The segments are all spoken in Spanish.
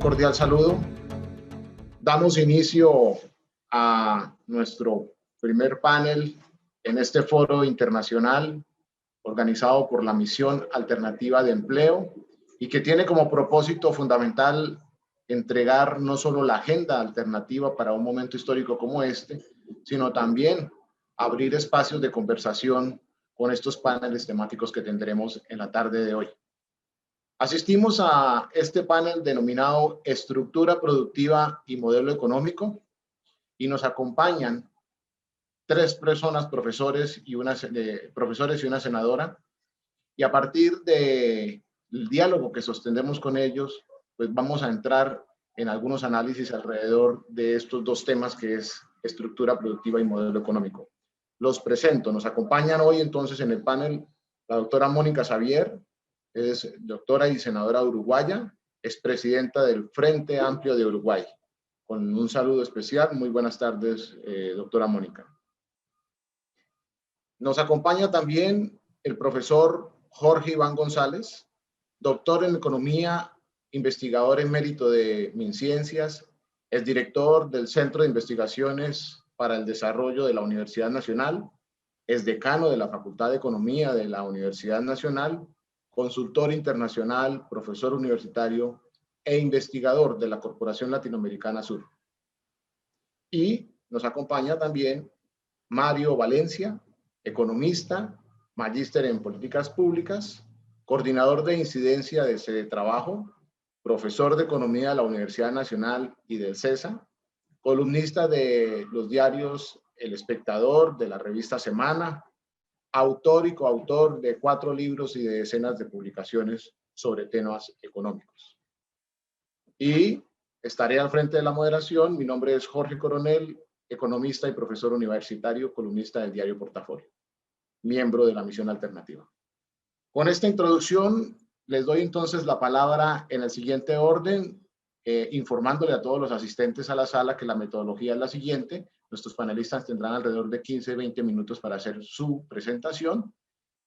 cordial saludo. Damos inicio a nuestro primer panel en este foro internacional organizado por la Misión Alternativa de Empleo y que tiene como propósito fundamental entregar no solo la agenda alternativa para un momento histórico como este, sino también abrir espacios de conversación con estos paneles temáticos que tendremos en la tarde de hoy. Asistimos a este panel denominado Estructura Productiva y Modelo Económico y nos acompañan tres personas, profesores y una senadora, y a partir del diálogo que sostendremos con ellos, pues vamos a entrar en algunos análisis alrededor de estos dos temas que es estructura productiva y modelo económico. Los presento, nos acompañan hoy entonces en el panel la doctora Mónica Xavier, es doctora y senadora uruguaya, es presidenta del Frente Amplio de Uruguay. Con un saludo especial, muy buenas tardes, doctora Mónica. Nos acompaña también el profesor Jorge Iván González, doctor en Economía, investigador emérito de MinCiencias, es director del Centro de Investigaciones para el Desarrollo de la Universidad Nacional, es decano de la Facultad de Economía de la Universidad Nacional, consultor internacional, profesor universitario e investigador de la Corporación Latinoamericana Sur. Y nos acompaña también Mario Valencia, economista, magíster en políticas públicas, coordinador de incidencia de sede de trabajo, profesor de economía de la Universidad Nacional y del CESA, columnista de los diarios El Espectador, de la revista Semana, autor y coautor de 4 libros y de decenas de publicaciones sobre temas económicos. Y estaré al frente de la moderación. Mi nombre es Jorge Coronel, economista y profesor universitario, columnista del diario Portafolio, miembro de la Misión Alternativa. Con esta introducción, les doy entonces la palabra en el siguiente orden, informándole a todos los asistentes a la sala que la metodología es la siguiente. Nuestros panelistas tendrán alrededor de 15-20 minutos para hacer su presentación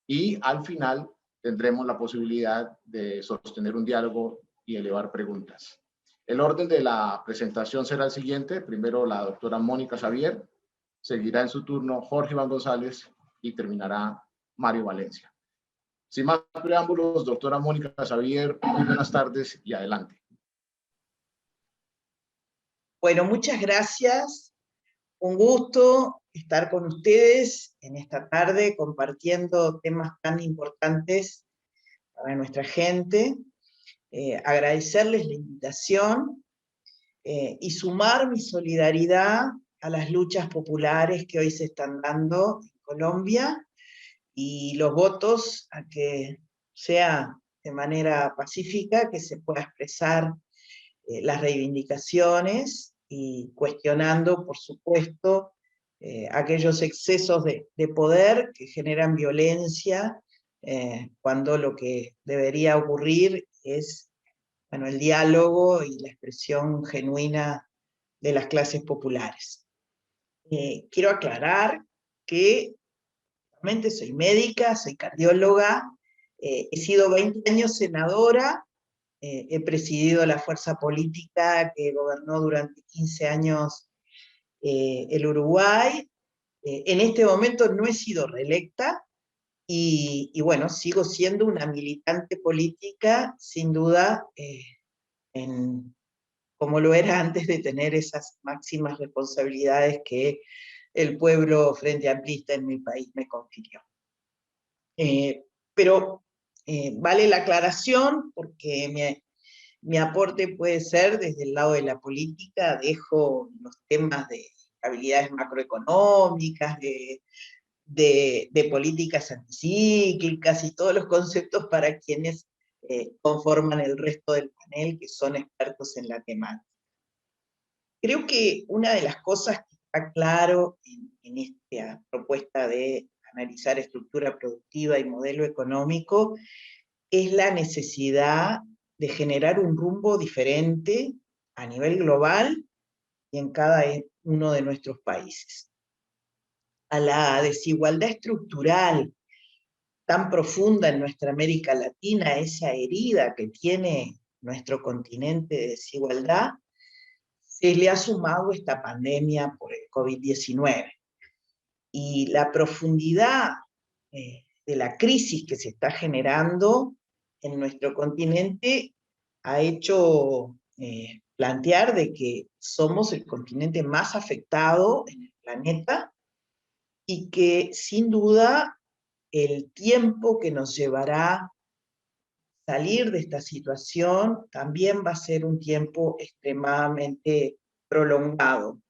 y al final tendremos la posibilidad de sostener un diálogo y elevar preguntas. El orden de la presentación será el siguiente. Primero la doctora Mónica Xavier, seguirá en su turno Jorge Iván González y terminará Mario Valencia. Sin más preámbulos, doctora Mónica Xavier, muy buenas tardes y adelante. Bueno, muchas gracias. Un gusto estar con ustedes en esta tarde compartiendo temas tan importantes para nuestra gente. Agradecerles la invitación y sumar mi solidaridad a las luchas populares que hoy se están dando en Colombia y los votos a que sea de manera pacífica, que se pueda expresar las reivindicaciones y cuestionando, por supuesto, aquellos excesos de poder que generan violencia cuando lo que debería ocurrir es el diálogo y la expresión genuina de las clases populares. Quiero aclarar que realmente soy médica, soy cardióloga, he sido 20 años senadora, he presidido la fuerza política que gobernó durante 15 años el Uruguay. En este momento no he sido reelecta y bueno, sigo siendo una militante política, sin duda, como lo era antes de tener esas máximas responsabilidades que el pueblo frente amplista en mi país me confirió. Pero vale la aclaración porque mi aporte puede ser desde el lado de la política. Dejo los temas de habilidades macroeconómicas, de políticas anticíclicas y todos los conceptos para quienes conforman el resto del panel, que son expertos en la temática. Creo que una de las cosas que está claro en esta propuesta de analizar estructura productiva y modelo económico es la necesidad de generar un rumbo diferente a nivel global y en cada uno de nuestros países. A la desigualdad estructural tan profunda en nuestra América Latina, esa herida que tiene nuestro continente de desigualdad, se le ha sumado esta pandemia por el COVID-19. Y la profundidad de la crisis que se está generando en nuestro continente ha hecho plantear de que somos el continente más afectado en el planeta y que sin duda el tiempo que nos llevará salir de esta situación también va a ser un tiempo extremadamente prolongado,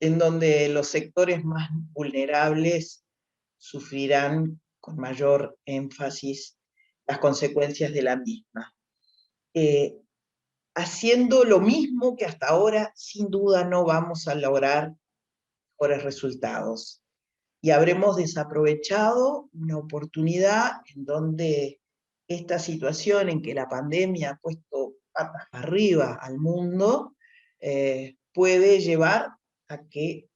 en donde los sectores más vulnerables sufrirán con mayor énfasis las consecuencias de la misma. Haciendo lo mismo que hasta ahora, sin duda no vamos a lograr mejores resultados. Y habremos desaprovechado una oportunidad en donde esta situación en que la pandemia ha puesto patas arriba al mundo, puede llevar a que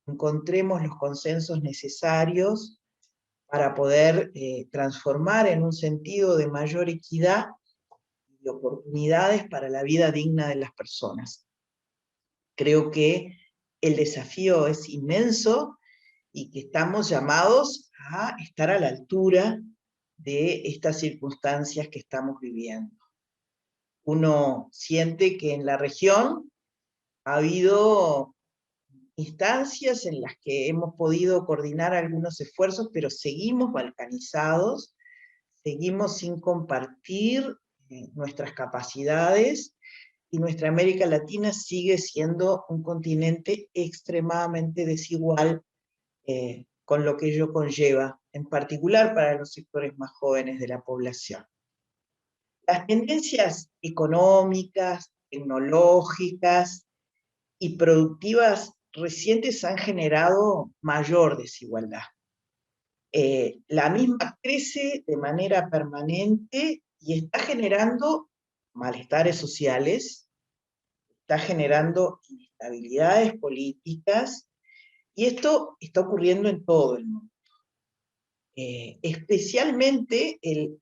encontremos los consensos necesarios para poder transformar en un sentido de mayor equidad y oportunidades para la vida digna de las personas. Creo que el desafío es inmenso y que estamos llamados a estar a la altura de estas circunstancias que estamos viviendo. Uno siente que en la región ha habido instancias en las que hemos podido coordinar algunos esfuerzos, pero seguimos balcanizados, seguimos sin compartir nuestras capacidades, y nuestra América Latina sigue siendo un continente extremadamente desigual, con lo que ello conlleva, en particular para los sectores más jóvenes de la población. Las tendencias económicas, tecnológicas y productivas recientes han generado mayor desigualdad. La misma crece de manera permanente y está generando malestares sociales, está generando inestabilidades políticas, y esto está ocurriendo en todo el mundo. Especialmente el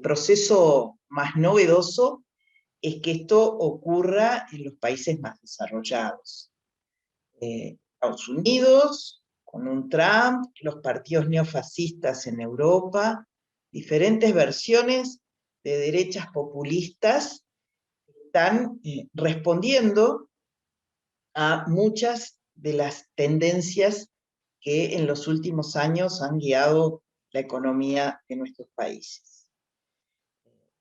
proceso más novedoso es que esto ocurra en los países más desarrollados. Estados Unidos, con un Trump, los partidos neofascistas en Europa, diferentes versiones de derechas populistas están respondiendo a muchas de las tendencias que en los últimos años han guiado la economía de nuestros países.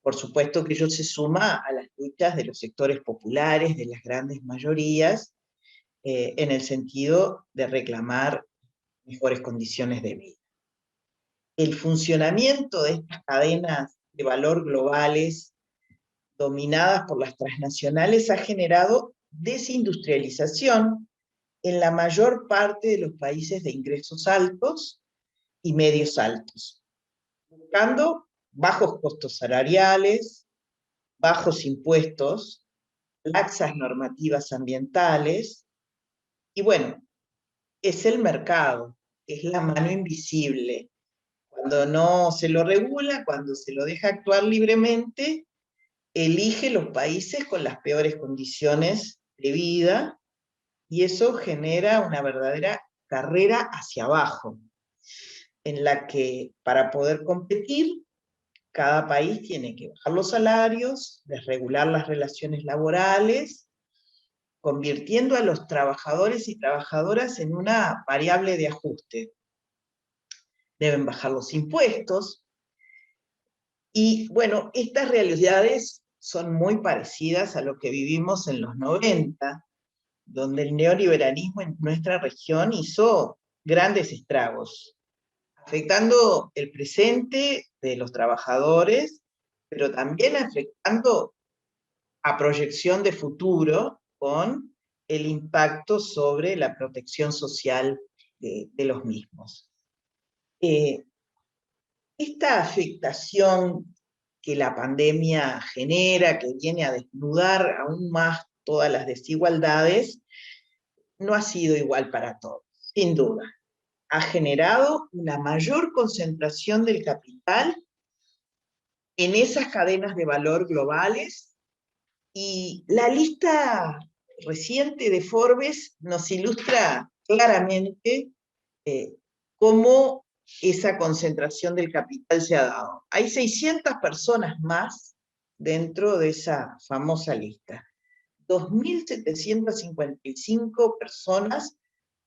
Por supuesto que ello se suma a las luchas de los sectores populares, de las grandes mayorías, en el sentido de reclamar mejores condiciones de vida. El funcionamiento de estas cadenas de valor globales, dominadas por las transnacionales, ha generado desindustrialización en la mayor parte de los países de ingresos altos y medios altos, buscando bajos costos salariales, bajos impuestos, laxas normativas ambientales, y bueno, es el mercado, es la mano invisible. Cuando no se lo regula, cuando se lo deja actuar libremente, elige los países con las peores condiciones de vida, y eso genera una verdadera carrera hacia abajo, en la que para poder competir, cada país tiene que bajar los salarios, desregular las relaciones laborales, convirtiendo a los trabajadores y trabajadoras en una variable de ajuste. Deben bajar los impuestos, y bueno, estas realidades son muy parecidas a lo que vivimos en los 90, donde el neoliberalismo en nuestra región hizo grandes estragos, afectando el presente de los trabajadores, pero también afectando a proyección de futuro con el impacto sobre la protección social de los mismos. Esta afectación que la pandemia genera, que viene a desnudar aún más todas las desigualdades, no ha sido igual para todos, sin duda. Ha generado una mayor concentración del capital en esas cadenas de valor globales, y la lista reciente de Forbes nos ilustra claramente cómo esa concentración del capital se ha dado. Hay 600 personas más dentro de esa famosa lista. 2.755 personas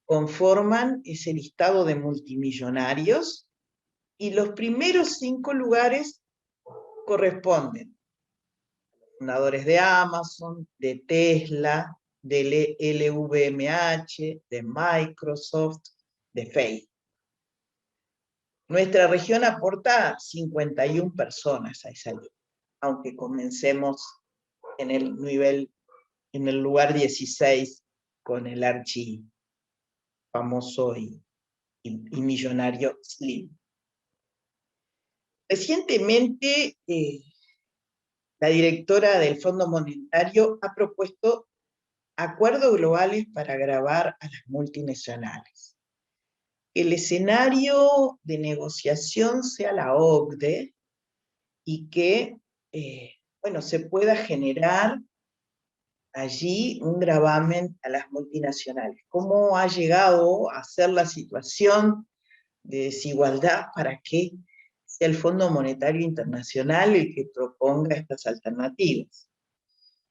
conforman ese listado de multimillonarios, y los primeros 5 lugares corresponden a fundadores de Amazon, de Tesla, del LVMH, de Microsoft, de Facebook. Nuestra región aporta 51 personas a esa lista, aunque comencemos en el lugar 16 con el archi famoso y millonario Slim. Recientemente, la directora del Fondo Monetario ha propuesto acuerdos globales para gravar a las multinacionales. El escenario de negociación sea la OCDE, y que se pueda generar allí un gravamen a las multinacionales. ¿Cómo ha llegado a ser la situación de desigualdad para que sea el Fondo Monetario Internacional el que proponga estas alternativas?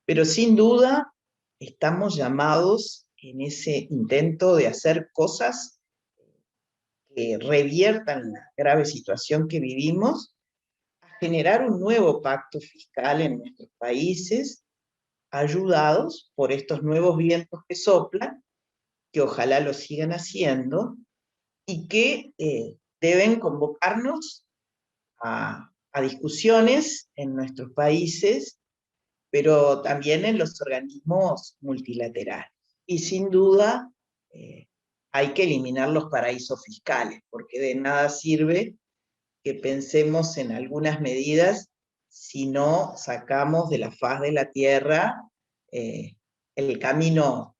Pero sin duda estamos llamados en ese intento de hacer cosas que reviertan la grave situación que vivimos, a generar un nuevo pacto fiscal en nuestros países, ayudados por estos nuevos vientos que soplan, que ojalá lo sigan haciendo, y que deben convocarnos a discusiones en nuestros países, pero también en los organismos multilaterales. Y sin duda hay que eliminar los paraísos fiscales, porque de nada sirve que pensemos en algunas medidas si no sacamos de la faz de la tierra el camino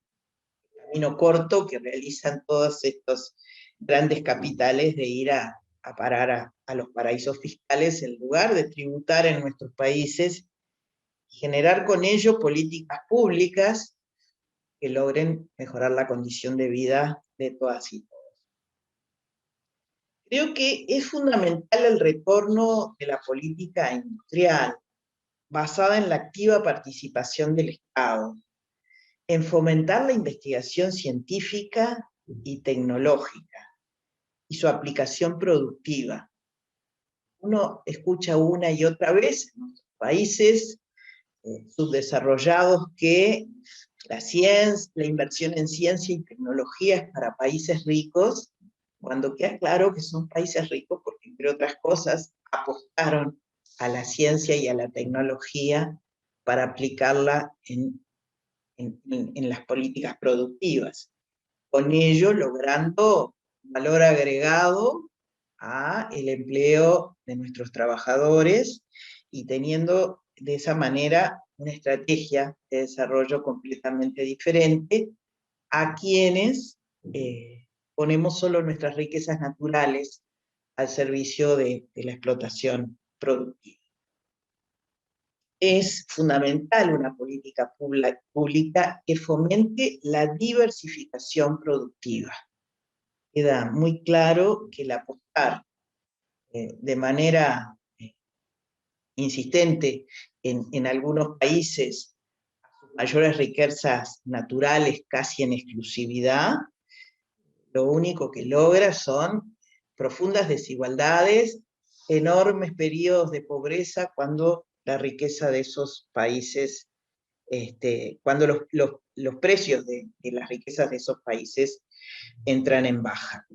corto que realizan todos estos grandes capitales de ir a parar a los paraísos fiscales, en lugar de tributar en nuestros países y generar con ello políticas públicas que logren mejorar la condición de vida de todas y todos. Creo que es fundamental el retorno de la política industrial, basada en la activa participación del Estado, en fomentar la investigación científica y tecnológica y su aplicación productiva. Uno escucha una y otra vez en nuestros países subdesarrollados que la inversión en ciencia y tecnología es para países ricos, cuando queda claro que son países ricos porque, entre otras cosas, apostaron a la ciencia y a la tecnología para aplicarla en las políticas productivas, con ello logrando valor agregado a el empleo de nuestros trabajadores y teniendo de esa manera una estrategia de desarrollo completamente diferente a quienes ponemos solo nuestras riquezas naturales al servicio de la explotación productiva. Es fundamental una política pública que fomente la diversificación productiva. Queda muy claro que el apostar de manera insistente en algunos países a sus mayores riquezas naturales casi en exclusividad, lo único que logra son profundas desigualdades, enormes periodos de pobreza cuando la riqueza de esos países, cuando los precios de las riquezas de esos países entran en baja.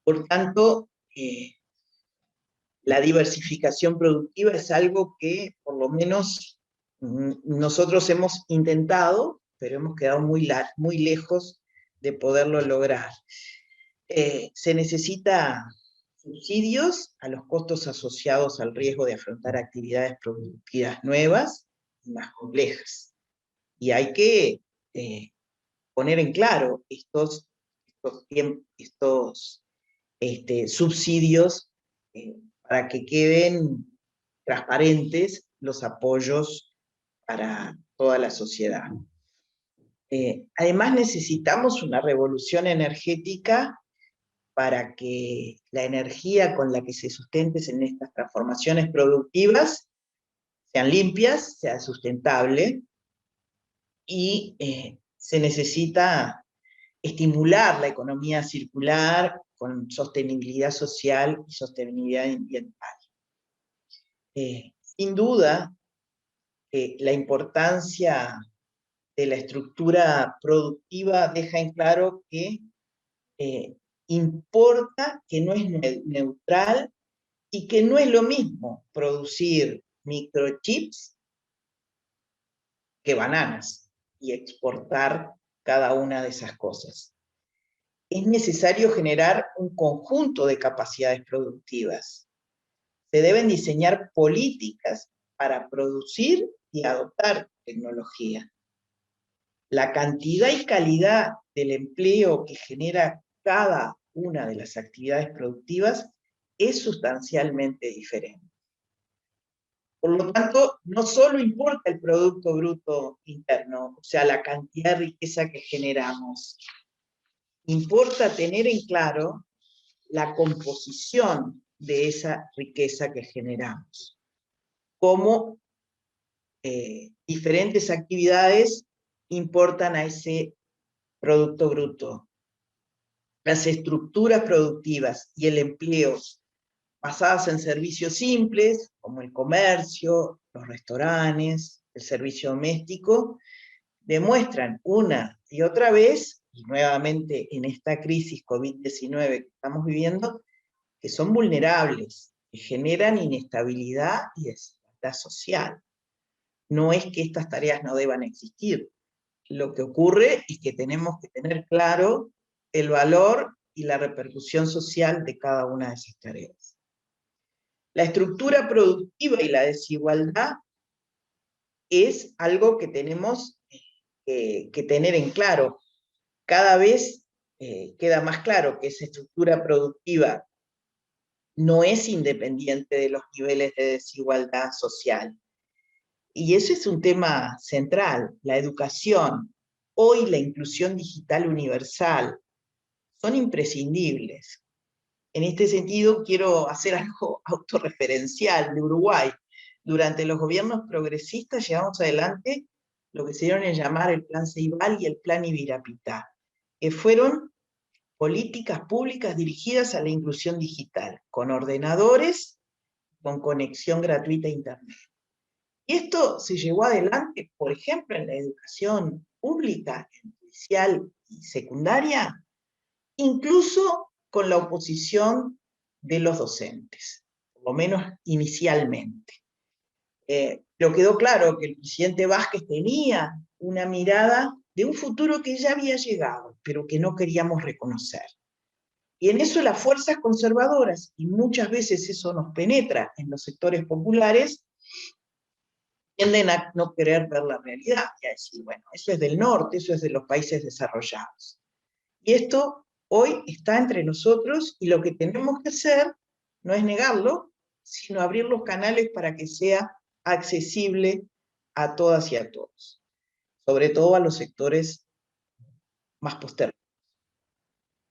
Por tanto, la diversificación productiva es algo que por lo menos nosotros hemos intentado, pero hemos quedado muy lejos de poderlo lograr. Se necesita subsidios a los costos asociados al riesgo de afrontar actividades productivas nuevas y más complejas. Y hay que poner en claro estos subsidios para que queden transparentes los apoyos para toda la sociedad. Además necesitamos una revolución energética para que la energía con la que se sustenten en estas transformaciones productivas sean limpias, sea sustentable, y se necesita estimular la economía circular con sostenibilidad social y sostenibilidad ambiental. Sin duda, la importancia de la estructura productiva deja en claro que importa que no es neutral y que no es lo mismo producir microchips que bananas y exportar cada una de esas cosas. Es necesario generar un conjunto de capacidades productivas. Se deben diseñar políticas para producir y adoptar tecnología. La cantidad y calidad del empleo que genera cada una de las actividades productivas es sustancialmente diferente. Por lo tanto, no solo importa el Producto Bruto Interno, o sea, la cantidad de riqueza que generamos, importa tener en claro la composición de esa riqueza que generamos, cómo diferentes actividades importan a ese Producto Bruto. Las estructuras productivas y el empleo basadas en servicios simples, como el comercio, los restaurantes, el servicio doméstico, demuestran una y otra vez, y nuevamente en esta crisis COVID-19 que estamos viviendo, que son vulnerables, que generan inestabilidad y desigualdad social. No es que estas tareas no deban existir. Lo que ocurre es que tenemos que tener claro el valor y la repercusión social de cada una de esas tareas. La estructura productiva y la desigualdad es algo que tenemos que tener en claro. Cada vez queda más claro que esa estructura productiva no es independiente de los niveles de desigualdad social. Y ese es un tema central, la educación. Hoy la inclusión digital universal son imprescindibles. En este sentido, quiero hacer algo autorreferencial de Uruguay. Durante los gobiernos progresistas llevamos adelante lo que se dieron en llamar el Plan Ceibal y el Plan Ibirapitá, que fueron políticas públicas dirigidas a la inclusión digital, con ordenadores, con conexión gratuita a Internet. Y esto se llevó adelante, por ejemplo, en la educación pública, inicial y secundaria, incluso con la oposición de los docentes, por lo menos inicialmente. Pero quedó claro que el presidente Vázquez tenía una mirada de un futuro que ya había llegado, pero que no queríamos reconocer. Y en eso las fuerzas conservadoras, y muchas veces eso nos penetra en los sectores populares, tienden a no querer ver la realidad y a decir, bueno, eso es del norte, eso es de los países desarrollados. Y esto hoy está entre nosotros y lo que tenemos que hacer no es negarlo, sino abrir los canales para que sea accesible a todas y a todos, sobre todo a los sectores más postergados.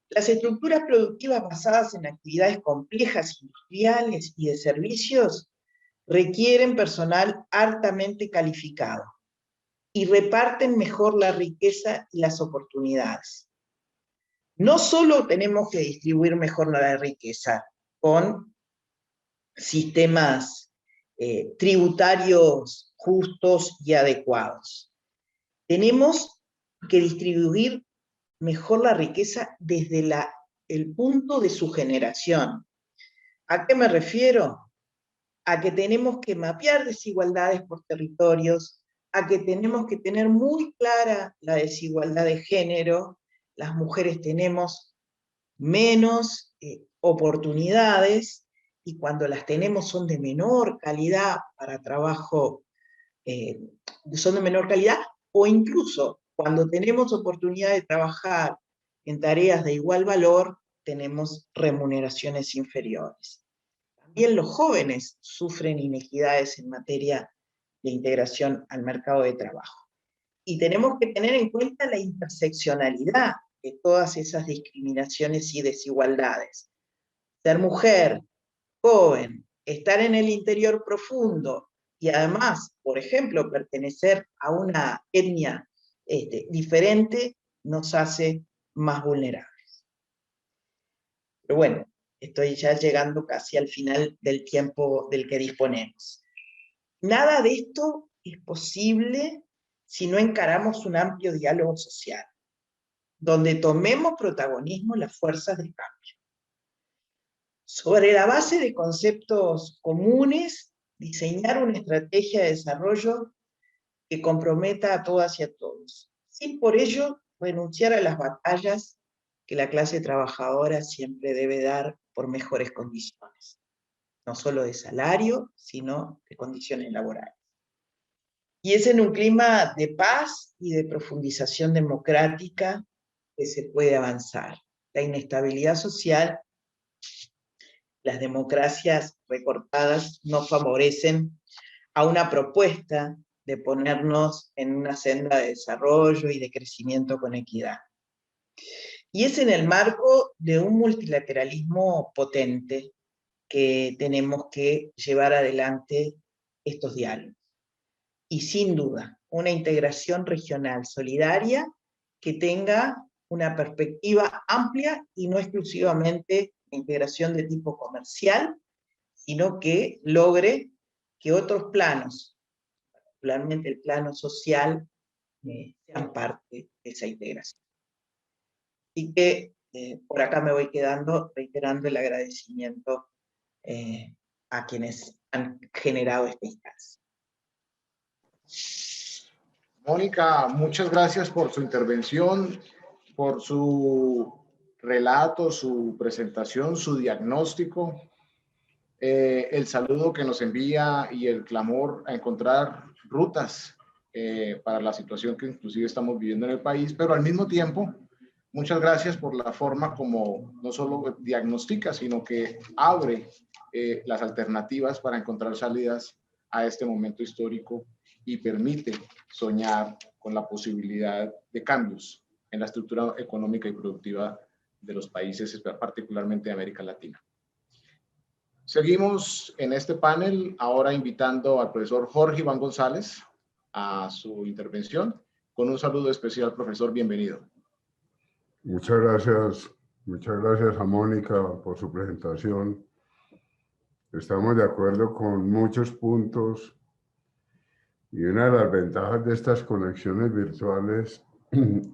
Las estructuras productivas basadas en actividades complejas, industriales y de servicios requieren personal altamente calificado y reparten mejor la riqueza y las oportunidades. No solo tenemos que distribuir mejor la riqueza con sistemas tributarios justos y adecuados. Tenemos que distribuir mejor la riqueza desde el punto de su generación. ¿A qué me refiero? A que tenemos que mapear desigualdades por territorios, a que tenemos que tener muy clara la desigualdad de género. Las mujeres tenemos menos oportunidades, y cuando las tenemos son de menor calidad para trabajo, son de menor calidad, o incluso cuando tenemos oportunidad de trabajar en tareas de igual valor, tenemos remuneraciones inferiores. También los jóvenes sufren inequidades en materia de integración al mercado de trabajo. Y tenemos que tener en cuenta la interseccionalidad de todas esas discriminaciones y desigualdades. Ser mujer, joven, estar en el interior profundo y además, por ejemplo, pertenecer a una etnia diferente, nos hace más vulnerables. Pero bueno, estoy ya llegando casi al final del tiempo del que disponemos. Nada de esto es posible si no encaramos un amplio diálogo social, donde tomemos protagonismo las fuerzas del cambio. Sobre la base de conceptos comunes, diseñar una estrategia de desarrollo que comprometa a todas y a todos, sin por ello renunciar a las batallas que la clase trabajadora siempre debe dar por mejores condiciones, no solo de salario, sino de condiciones laborales. Y es en un clima de paz y de profundización democrática que se puede avanzar. La inestabilidad social, las democracias recortadas no favorecen a una propuesta de ponernos en una senda de desarrollo y de crecimiento con equidad. Y es en el marco de un multilateralismo potente que tenemos que llevar adelante estos diálogos. Y sin duda, una integración regional solidaria que tenga una perspectiva amplia y no exclusivamente integración de tipo comercial, sino que logre que otros planos, particularmente el plano social, sean parte de esa integración. Así que por acá me voy quedando reiterando el agradecimiento a quienes han generado esta instancia. Mónica, muchas gracias por su intervención, por su relato, su presentación, su diagnóstico, el saludo que nos envía y el clamor a encontrar rutas para la situación que inclusive estamos viviendo en el país, pero al mismo tiempo, muchas gracias por la forma como no solo diagnostica, sino que abre las alternativas para encontrar salidas a este momento histórico y permite soñar con la posibilidad de cambios en la estructura económica y productiva de los países, particularmente de América Latina. Seguimos en este panel, ahora invitando al profesor Jorge Iván González a su intervención. Con un saludo especial, profesor, bienvenido. Muchas gracias a Mónica por su presentación. Estamos de acuerdo con muchos puntos y una de las ventajas de estas conexiones virtuales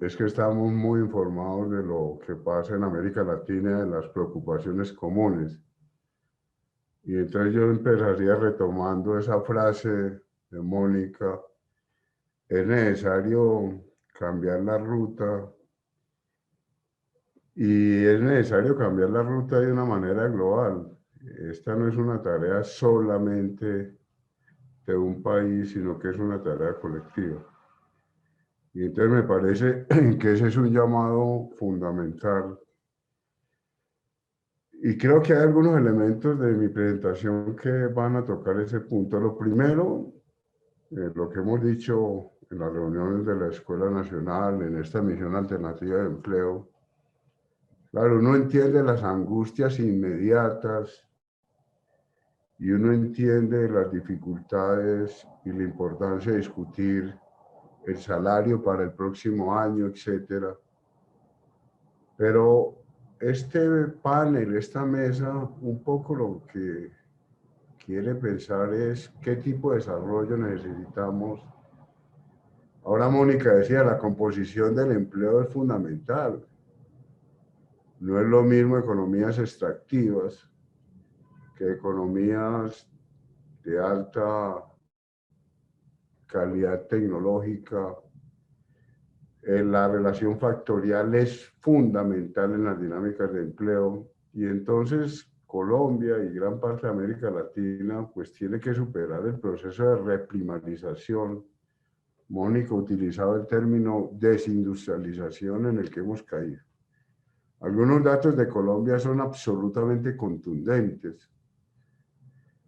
es que estamos muy informados de lo que pasa en América Latina, de las preocupaciones comunes. Y entonces yo empezaría retomando esa frase de Mónica: es necesario cambiar la ruta, y es necesario cambiar la ruta de una manera global. Esta no es una tarea solamente de un país, sino que es una tarea colectiva. Y entonces me parece que ese es un llamado fundamental. Y creo que hay algunos elementos de mi presentación que van a tocar ese punto. Lo primero, lo que hemos dicho en las reuniones de la Escuela Nacional, en esta misión alternativa de empleo. Claro, uno entiende las angustias inmediatas y uno entiende las dificultades y la importancia de discutir el salario para el próximo año, etcétera. Pero este panel, esta mesa, un poco lo que quiere pensar es qué tipo de desarrollo necesitamos. Ahora Mónica decía, la composición del empleo es fundamental. No es lo mismo economías extractivas que economías de alta calidad tecnológica. La relación factorial es fundamental en las dinámicas de empleo, y entonces Colombia y gran parte de América Latina pues tiene que superar el proceso de reprimarización. Mónica utilizaba el término desindustrialización en el que hemos caído. Algunos datos de Colombia son absolutamente contundentes.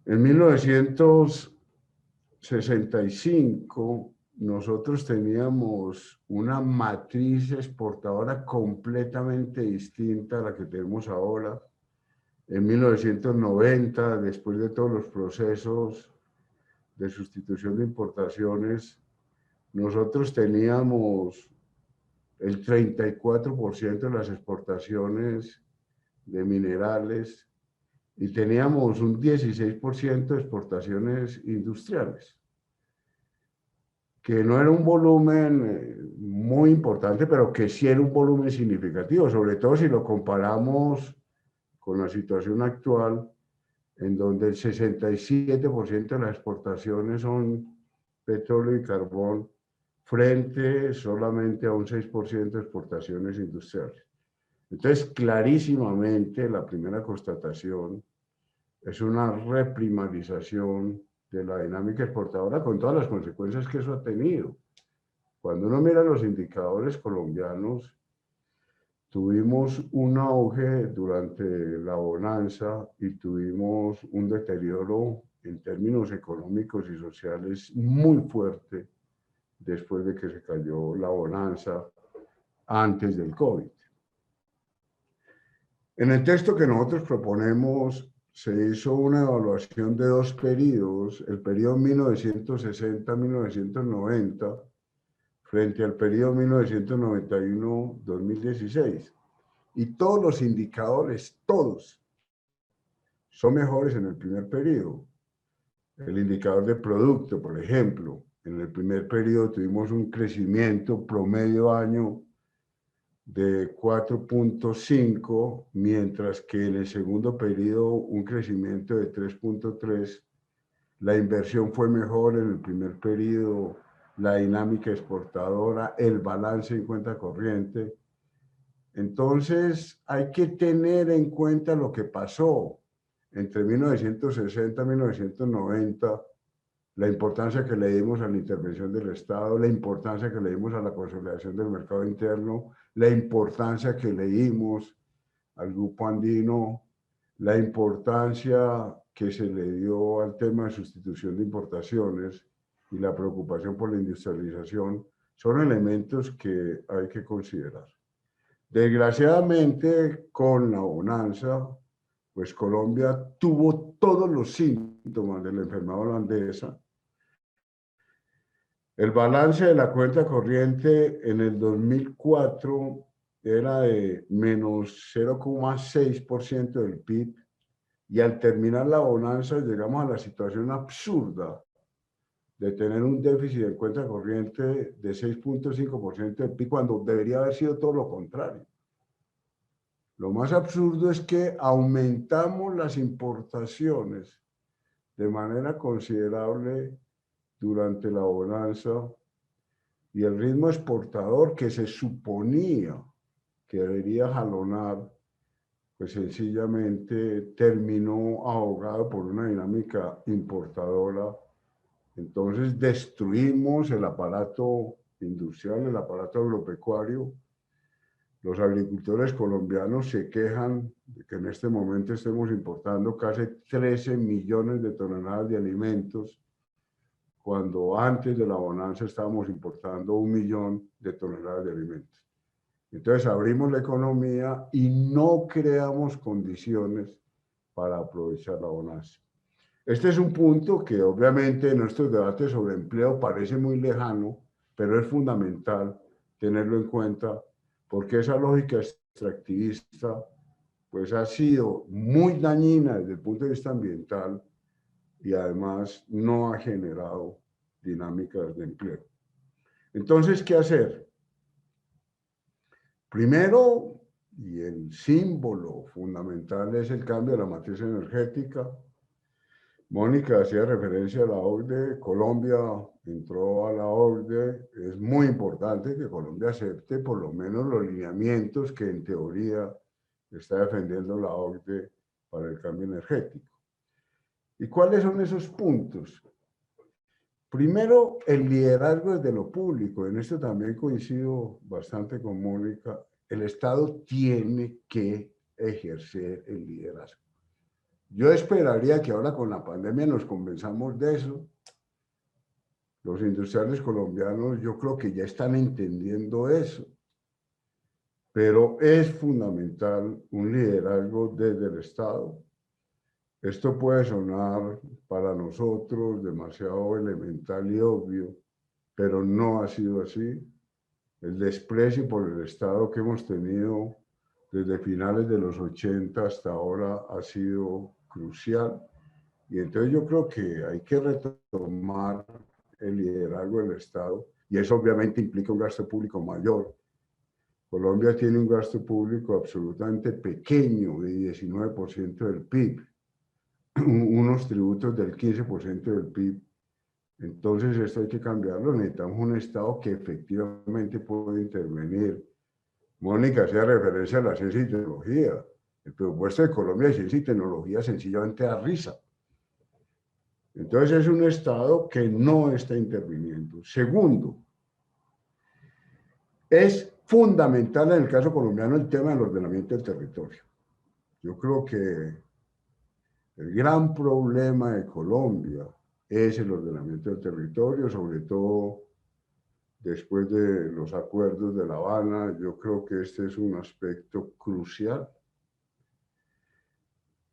En 1965, nosotros teníamos una matriz exportadora completamente distinta a la que tenemos ahora. En 1990, después de todos los procesos de sustitución de importaciones, nosotros teníamos el 34% de las exportaciones de minerales y teníamos un 16% de exportaciones industriales, que no era un volumen muy importante, pero que sí era un volumen significativo, sobre todo si lo comparamos con la situación actual, en donde el 67% de las exportaciones son petróleo y carbón, frente solamente a un 6% de exportaciones industriales. Entonces, clarísimamente, la primera constatación es una reprimarización de la dinámica exportadora con todas las consecuencias que eso ha tenido. Cuando uno mira los indicadores colombianos, tuvimos un auge durante la bonanza y tuvimos un deterioro en términos económicos y sociales muy fuerte después de que se cayó la bonanza antes del COVID. En el texto que nosotros proponemos se hizo una evaluación de dos periodos, el periodo 1960-1990 frente al periodo 1991-2016. Y todos los indicadores, todos, son mejores en el primer periodo. El indicador de producto, por ejemplo, en el primer periodo tuvimos un crecimiento promedio año de 4.5, mientras que en el segundo periodo un crecimiento de 3.3. La inversión fue mejor en el primer periodo, la dinámica exportadora, el balance en cuenta corriente. Entonces hay que tener en cuenta lo que pasó entre 1960 y 1990, la importancia que le dimos a la intervención del Estado, la importancia que le dimos a la consolidación del mercado interno, la importancia que le dimos al Grupo Andino, la importancia que se le dio al tema de sustitución de importaciones y la preocupación por la industrialización, son elementos que hay que considerar. Desgraciadamente, con la bonanza, pues Colombia tuvo todos los síntomas de la enfermedad holandesa. El balance de la cuenta corriente en el 2004 era de menos 0,6% del PIB y al terminar la bonanza llegamos a la situación absurda de tener un déficit de cuenta corriente de 6.5% del PIB cuando debería haber sido todo lo contrario. Lo más absurdo es que aumentamos las importaciones de manera considerable durante la bonanza y el ritmo exportador que se suponía que debería jalonar, pues sencillamente terminó ahogado por una dinámica importadora. Entonces destruimos el aparato industrial, el aparato agropecuario. Los agricultores colombianos se quejan de que en este momento estemos importando casi 13 millones de toneladas de alimentos, cuando antes de la bonanza estábamos importando 1 millón de toneladas de alimentos. Entonces abrimos la economía y no creamos condiciones para aprovechar la bonanza. Este es un punto que obviamente en nuestros debates sobre empleo parece muy lejano, pero es fundamental tenerlo en cuenta porque esa lógica extractivista pues ha sido muy dañina desde el punto de vista ambiental y además no ha generado dinámicas de empleo. Entonces, ¿qué hacer? Primero, y el símbolo fundamental es el cambio de la matriz energética. Mónica hacía referencia a la OCDE, Colombia entró a la OCDE, es muy importante que Colombia acepte por lo menos los lineamientos que en teoría está defendiendo la OCDE para el cambio energético. ¿Y cuáles son esos puntos? Primero, el liderazgo desde lo público. En esto también coincido bastante con Mónica. El Estado tiene que ejercer el liderazgo. Yo esperaría que ahora con la pandemia nos convenzamos de eso. Los industriales colombianos yo creo que ya están entendiendo eso, pero es fundamental un liderazgo desde el Estado. Esto puede sonar para nosotros demasiado elemental y obvio, pero no ha sido así. El desprecio por el Estado que hemos tenido desde finales de los 80 hasta ahora ha sido crucial. Y entonces yo creo que hay que retomar el liderazgo del Estado, y eso obviamente implica un gasto público mayor. Colombia tiene un gasto público absolutamente pequeño, de 19% del PIB, unos tributos del 15% del PIB. Entonces esto hay que cambiarlo, necesitamos un Estado que efectivamente pueda intervenir. Mónica hacía referencia a la ciencia y tecnología. El presupuesto de Colombia de ciencia y tecnología sencillamente da risa. Entonces es un Estado que no está interviniendo. Segundo, es fundamental en el caso colombiano el tema del ordenamiento del territorio. Yo creo que el gran problema de Colombia es el ordenamiento del territorio, sobre todo después de los acuerdos de La Habana. Yo creo que este es un aspecto crucial.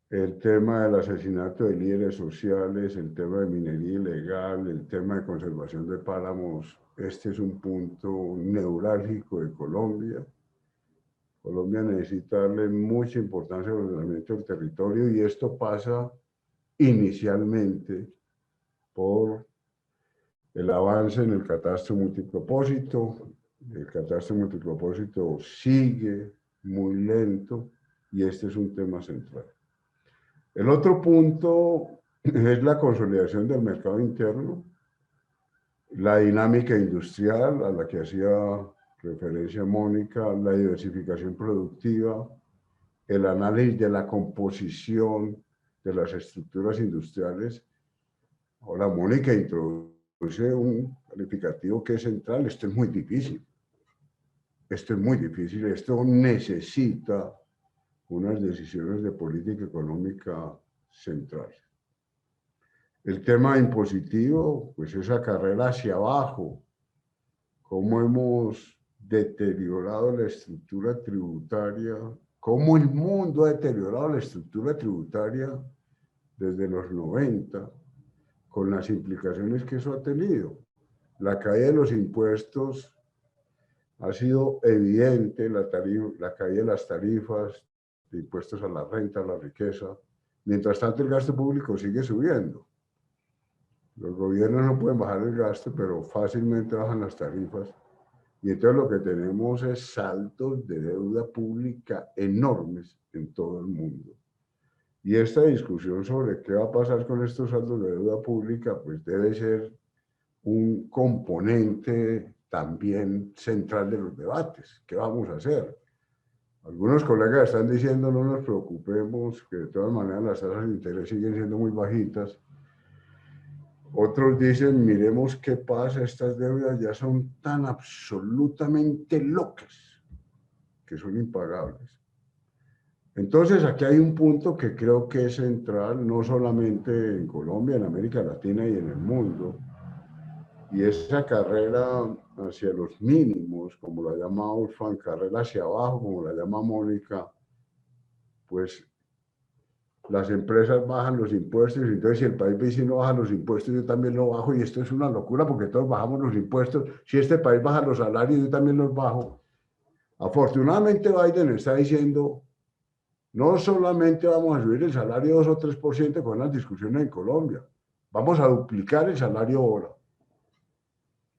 El tema del asesinato de líderes sociales, el tema de minería ilegal, el tema de conservación de páramos, este es un punto neurálgico de Colombia. Colombia necesita darle mucha importancia al ordenamiento del territorio, y esto pasa inicialmente por el avance en el catastro multipropósito. El catastro multipropósito sigue muy lento y este es un tema central. El otro punto es la consolidación del mercado interno, la dinámica industrial a la que hacía referencia Mónica, la diversificación productiva, el análisis de la composición de las estructuras industriales. Ahora Mónica introduce un calificativo que es central. Esto es muy difícil. Esto es muy difícil. Esto necesita unas decisiones de política económica centrales. El tema impositivo, pues esa carrera hacia abajo, cómo hemos deteriorado la estructura tributaria, cómo el mundo ha deteriorado la estructura tributaria desde los 90, con las implicaciones que eso ha tenido. La caída de los impuestos ha sido evidente, la caída de las tarifas, de impuestos a la renta, a la riqueza. Mientras tanto, el gasto público sigue subiendo. Los gobiernos no pueden bajar el gasto, pero fácilmente bajan las tarifas. Y entonces lo que tenemos es saltos de deuda pública enormes en todo el mundo. Y esta discusión sobre qué va a pasar con estos saldos de deuda pública, pues debe ser un componente también central de los debates. ¿Qué vamos a hacer? Algunos colegas están diciendo no nos preocupemos, que de todas maneras las tasas de interés siguen siendo muy bajitas. Otros dicen miremos qué pasa, estas deudas ya son tan absolutamente locas que son impagables. Entonces aquí hay un punto que creo que es central, no solamente en Colombia, en América Latina y en el mundo, y esa carrera hacia los mínimos, como la llama Olfan, carrera hacia abajo, como la llama Mónica, pues las empresas bajan los impuestos, y entonces si el país vecino baja los impuestos, yo también lo bajo, y esto es una locura porque todos bajamos los impuestos. Si este país baja los salarios, yo también los bajo. Afortunadamente Biden está diciendo, no solamente vamos a subir el salario 2 o 3% con las discusiones en Colombia, vamos a duplicar el salario ahora.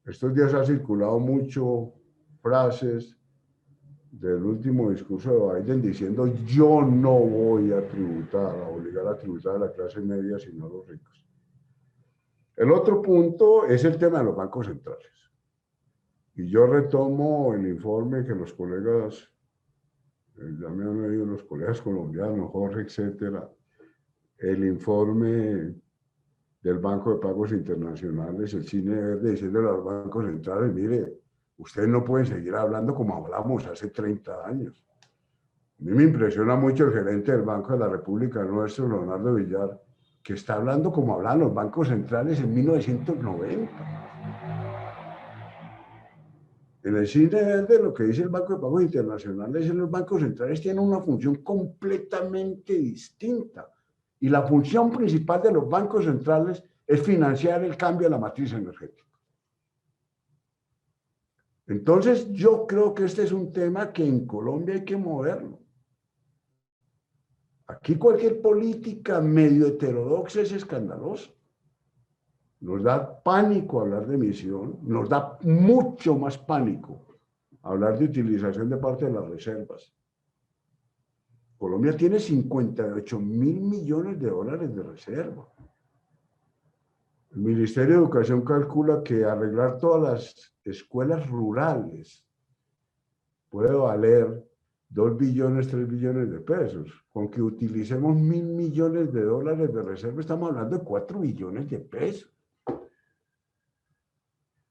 Estos días ha circulado mucho frases del último discurso de Biden diciendo yo no voy a tributar, a obligar a tributar a la clase media sino a los ricos. El otro punto es el tema de los bancos centrales. Y yo retomo el informe que los colegas, ya me han leído los colegas colombianos, Jorge, etcétera, el informe del Banco de Pagos Internacionales, el cine verde, diciendo a los bancos centrales, mire, ustedes no pueden seguir hablando como hablamos hace 30 años. A mí me impresiona mucho el gerente del Banco de la República nuestro, Leonardo Villar, que está hablando como hablaban los bancos centrales en 1990. En el cine verde, lo que dice el Banco de Pagos Internacionales es que los bancos centrales tienen una función completamente distinta. Y la función principal de los bancos centrales es financiar el cambio de la matriz energética. Entonces, yo creo que este es un tema que en Colombia hay que moverlo. Aquí cualquier política medio heterodoxa es escandalosa. Nos da pánico hablar de emisión, nos da mucho más pánico hablar de utilización de parte de las reservas. Colombia tiene 58.000 millones de dólares de reserva. El Ministerio de Educación calcula que arreglar todas las escuelas rurales puede valer 2 billones, 3 billones de pesos. Con que utilicemos 1.000 millones de dólares de reserva, estamos hablando de 4 billones de pesos.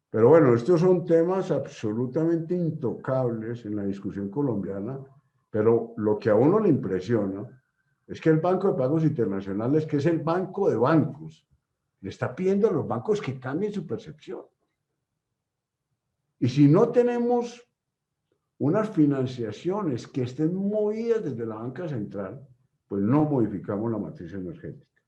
Pero bueno, estos son temas absolutamente intocables en la discusión colombiana, pero lo que a uno le impresiona es que el Banco de Pagos Internacionales, que es el banco de bancos, le está pidiendo a los bancos que cambien su percepción. Y si no tenemos unas financiaciones que estén movidas desde la banca central, pues no modificamos la matriz energética.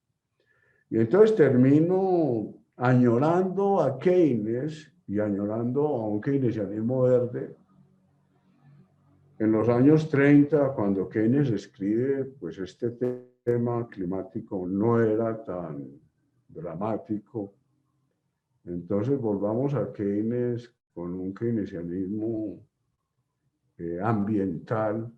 Y entonces termino añorando a Keynes y añorando a un keynesianismo verde. En los años 30, cuando Keynes escribe, pues este tema climático no era tan dramático. Entonces volvamos a Keynes con un keynesianismo ambiental,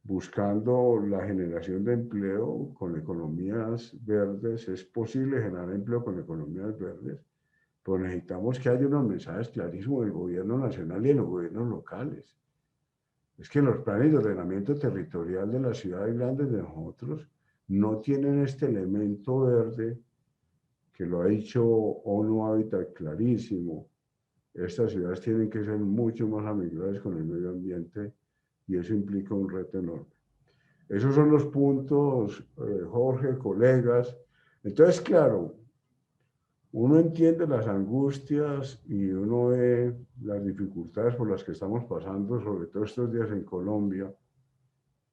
buscando la generación de empleo con economías verdes. Es posible generar empleo con economías verdes, pero necesitamos que haya unos mensajes clarísimos del gobierno nacional y de los gobiernos locales. Es que los planes de ordenamiento territorial de las ciudades grandes de nosotros no tienen este elemento verde que lo ha dicho ONU Habitat clarísimo. Estas ciudades tienen que ser mucho más amigables con el medio ambiente y eso implica un reto enorme. Esos son los puntos, Jorge, colegas. Entonces, claro, uno entiende las angustias y uno ve las dificultades por las que estamos pasando, sobre todo estos días en Colombia.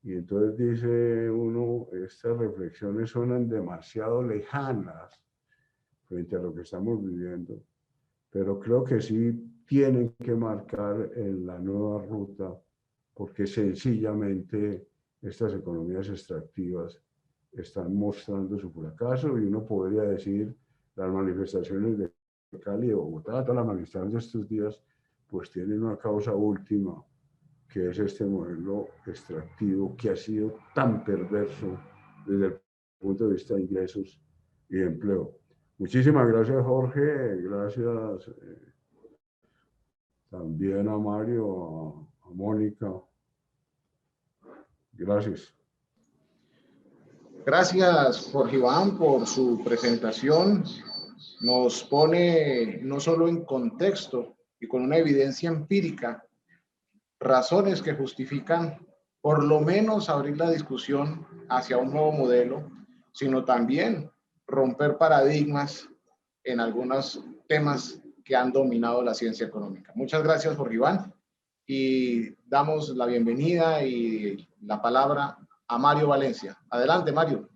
Y entonces dice uno, estas reflexiones suenan demasiado lejanas frente a lo que estamos viviendo, pero creo que sí tienen que marcar en la nueva ruta, porque sencillamente estas economías extractivas están mostrando su fracaso y uno podría decir las manifestaciones de Cali, de Bogotá, todas las manifestaciones de estos días, pues tienen una causa última, que es este modelo extractivo que ha sido tan perverso desde el punto de vista de ingresos y de empleo. Muchísimas gracias, Jorge. Gracias también a Mario, a Mónica. Gracias. Gracias, Jorge Iván, por su presentación. Nos pone no solo en contexto y con una evidencia empírica, razones que justifican por lo menos abrir la discusión hacia un nuevo modelo, sino también romper paradigmas en algunos temas que han dominado la ciencia económica. Muchas gracias, Jorge Iván, y damos la bienvenida y la palabra a Mario Valencia. Adelante, Mario.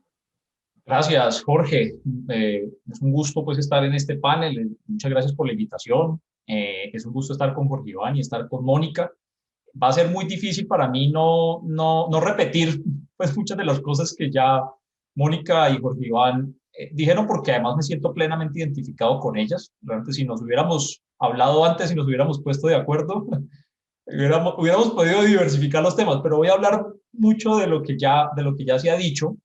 Gracias, Jorge. Es un gusto pues estar en este panel. Muchas gracias por la invitación. Es un gusto estar con Jorge Iván y estar con Mónica. Va a ser muy difícil para mí no repetir pues muchas de las cosas que ya Mónica y Jorge Iván dijeron, porque además me siento plenamente identificado con ellas. Realmente, si nos hubiéramos hablado antes y nos hubiéramos puesto de acuerdo, hubiéramos podido diversificar los temas, pero voy a hablar mucho de lo que ya se ha dicho.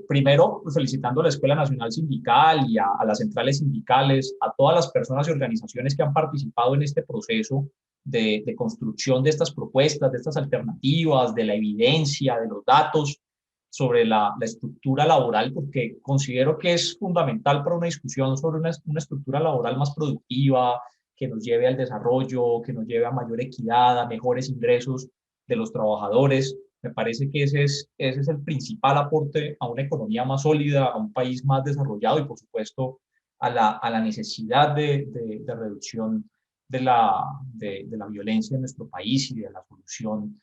Primero, pues, felicitando a la Escuela Nacional Sindical y a las centrales sindicales, a todas las personas y organizaciones que han participado en este proceso de construcción de estas propuestas, de estas alternativas, de la evidencia, de los datos sobre la estructura laboral, porque considero que es fundamental para una discusión sobre una estructura laboral más productiva, que nos lleve al desarrollo, que nos lleve a mayor equidad, a mejores ingresos de los trabajadores. Me parece que ese es el principal aporte a una economía más sólida, a un país más desarrollado y, por supuesto, a la necesidad de reducción de la violencia en nuestro país y de la solución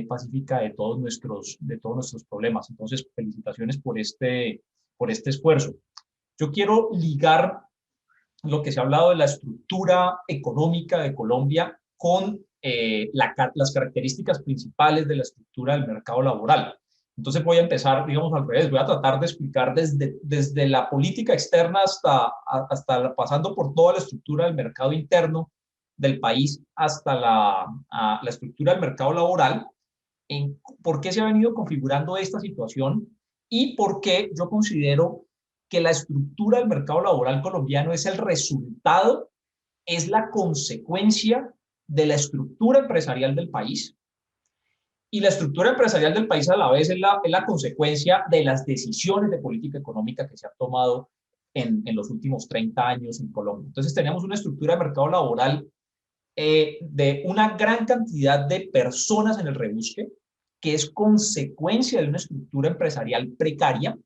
pacífica de todos nuestros problemas. Entonces, felicitaciones por este esfuerzo. Yo quiero ligar lo que se ha hablado de la estructura económica de Colombia con las características principales de la estructura del mercado laboral. Entonces voy a empezar, digamos, al revés. Voy a tratar de explicar desde la política externa hasta pasando por toda la estructura del mercado interno del país hasta la estructura del mercado laboral, en por qué se ha venido configurando esta situación y por qué yo considero que la estructura del mercado laboral colombiano es el resultado, es la consecuencia de la estructura empresarial del país. Y la estructura empresarial del país a la vez es la consecuencia de las decisiones de política económica que se han tomado en los últimos 30 años en Colombia. Entonces tenemos una estructura de mercado laboral de una gran cantidad de personas en el rebusque, que es consecuencia de una estructura empresarial precaria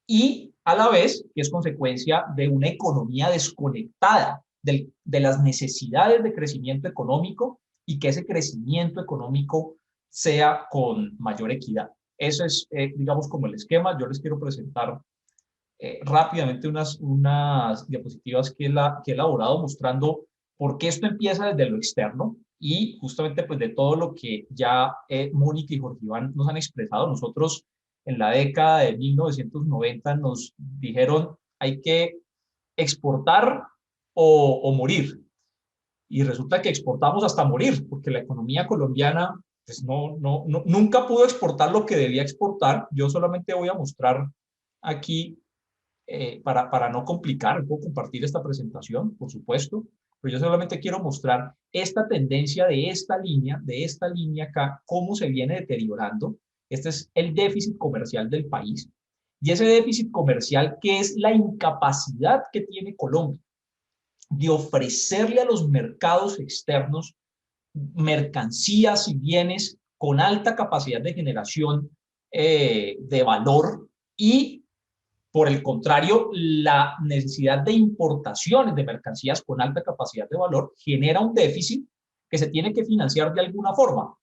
y a la vez que es consecuencia de una economía desconectada de las necesidades de crecimiento económico y que ese crecimiento económico sea con mayor equidad. Eso es, digamos, como el esquema. Yo les quiero presentar rápidamente unas diapositivas que he elaborado mostrando por qué esto empieza desde lo externo y justamente pues de todo lo que ya Mónica y Jorge Iván nos han expresado. Nosotros en la década de 1990 nos dijeron hay que exportar o morir. Y resulta que exportamos hasta morir, porque la economía colombiana pues nunca pudo exportar lo que debía exportar. Yo solamente voy a mostrar aquí, para no complicar, puedo compartir esta presentación, por supuesto, pero yo solamente quiero mostrar esta tendencia de esta línea acá, cómo se viene deteriorando. Este es el déficit comercial del país. Y ese déficit comercial, que es la incapacidad que tiene Colombia de ofrecerle a los mercados externos mercancías y bienes con alta capacidad de generación de valor y, por el contrario, la necesidad de importaciones de mercancías con alta capacidad de valor genera un déficit que se tiene que financiar de alguna forma.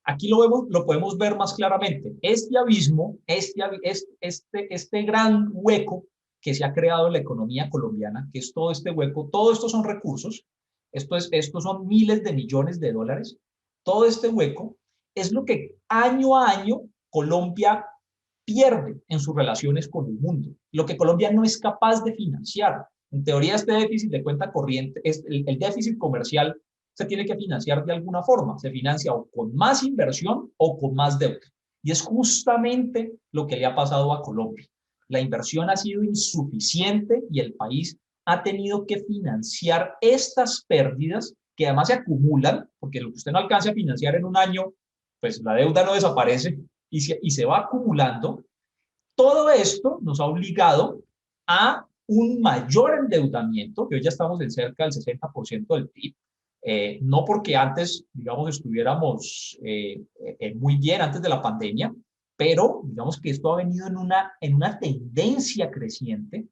Aquí lo podemos ver más claramente. Este abismo, este gran hueco que se ha creado en la economía colombiana, que es todo este hueco, todo esto son recursos, estos son miles de millones de dólares, todo este hueco es lo que año a año Colombia pierde en sus relaciones con el mundo, lo que Colombia no es capaz de financiar. En teoría, este déficit de cuenta corriente, el déficit comercial se tiene que financiar de alguna forma, se financia o con más inversión o con más deuda. Y es justamente lo que le ha pasado a Colombia. La inversión ha sido insuficiente y el país ha tenido que financiar estas pérdidas que además se acumulan, porque lo que usted no alcance a financiar en un año, pues la deuda no desaparece y se va acumulando. Todo esto nos ha obligado a un mayor endeudamiento, que hoy ya estamos en cerca del 60% del PIB, no porque antes, digamos, estuviéramos muy bien antes de la pandemia, pero digamos que esto ha venido en una tendencia creciente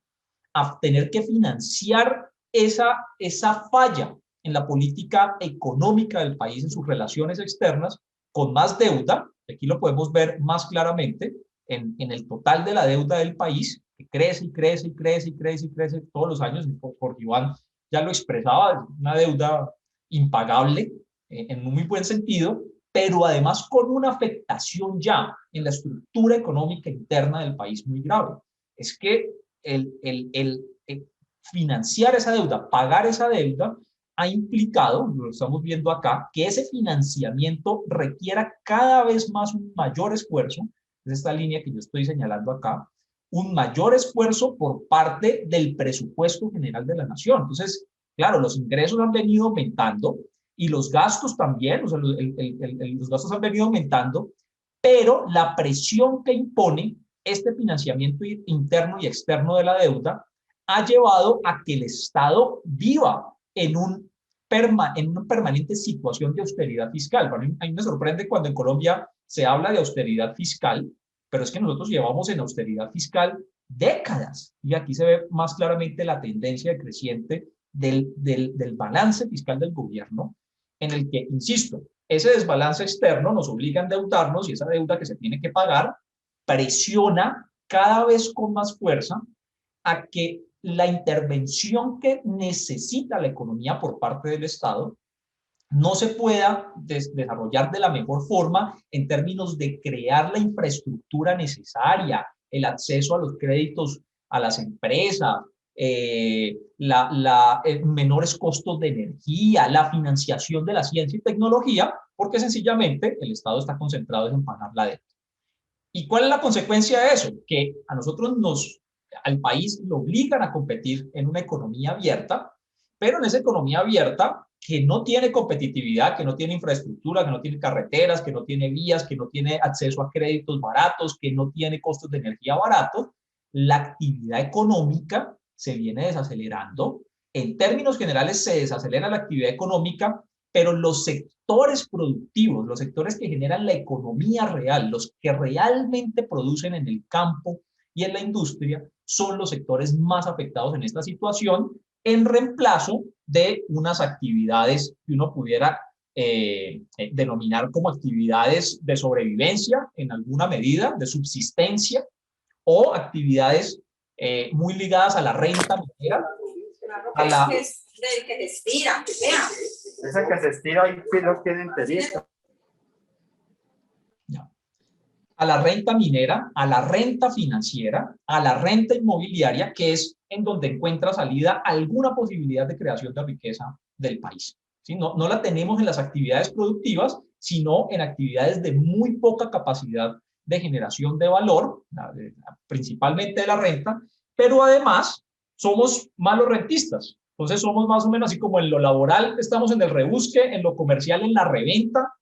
a tener que financiar esa falla en la política económica del país, en sus relaciones externas, con más deuda. Aquí lo podemos ver más claramente en el total de la deuda del país, que crece y crece y crece y crece y crece todos los años. Porque Iván ya lo expresaba, una deuda impagable en un muy buen sentido, pero además con una afectación ya en la estructura económica interna del país muy grave. Es que el financiar esa deuda, pagar esa deuda, ha implicado, lo estamos viendo acá, que ese financiamiento requiera cada vez más un mayor esfuerzo, es esta línea que yo estoy señalando acá, un mayor esfuerzo por parte del presupuesto general de la nación. Entonces, claro, los ingresos han venido aumentando y los gastos también, o sea, los gastos han venido aumentando, pero la presión que impone este financiamiento interno y externo de la deuda ha llevado a que el Estado viva en una permanente situación de austeridad fiscal. A mí me sorprende cuando en Colombia se habla de austeridad fiscal, pero es que nosotros llevamos en austeridad fiscal décadas, y aquí se ve más claramente la tendencia creciente del balance fiscal del gobierno, en el que, insisto, ese desbalance externo nos obliga a endeudarnos, y esa deuda que se tiene que pagar presiona cada vez con más fuerza a que la intervención que necesita la economía por parte del Estado no se pueda desarrollar de la mejor forma en términos de crear la infraestructura necesaria, el acceso a los créditos a las empresas, menores costos de energía, la financiación de la ciencia y tecnología, porque sencillamente el Estado está concentrado en pagar la deuda. ¿Y cuál es la consecuencia de eso? Que a nosotros al país lo obligan a competir en una economía abierta, pero en esa economía abierta que no tiene competitividad, que no tiene infraestructura, que no tiene carreteras, que no tiene vías, que no tiene acceso a créditos baratos, que no tiene costos de energía baratos, la actividad económica se viene desacelerando. En términos generales se desacelera la actividad económica, pero los sectores productivos, los sectores que generan la economía real, los que realmente producen en el campo y en la industria, son los sectores más afectados en esta situación, en reemplazo de unas actividades que uno pudiera denominar como actividades de sobrevivencia en alguna medida, de subsistencia, o actividades muy ligadas a la renta minera, a la... Es del que se estira, vean. Es el que se estira y lo tiene enterito. A la renta minera, a la renta financiera, a la renta inmobiliaria, que es en donde encuentra salida alguna posibilidad de creación de riqueza del país. ¿Sí? No la tenemos en las actividades productivas, sino en actividades de muy poca capacidad de generación de valor, principalmente de la renta, pero además somos malos rentistas. Entonces somos más o menos así como en lo laboral estamos en el rebusque, en lo comercial en la reventa,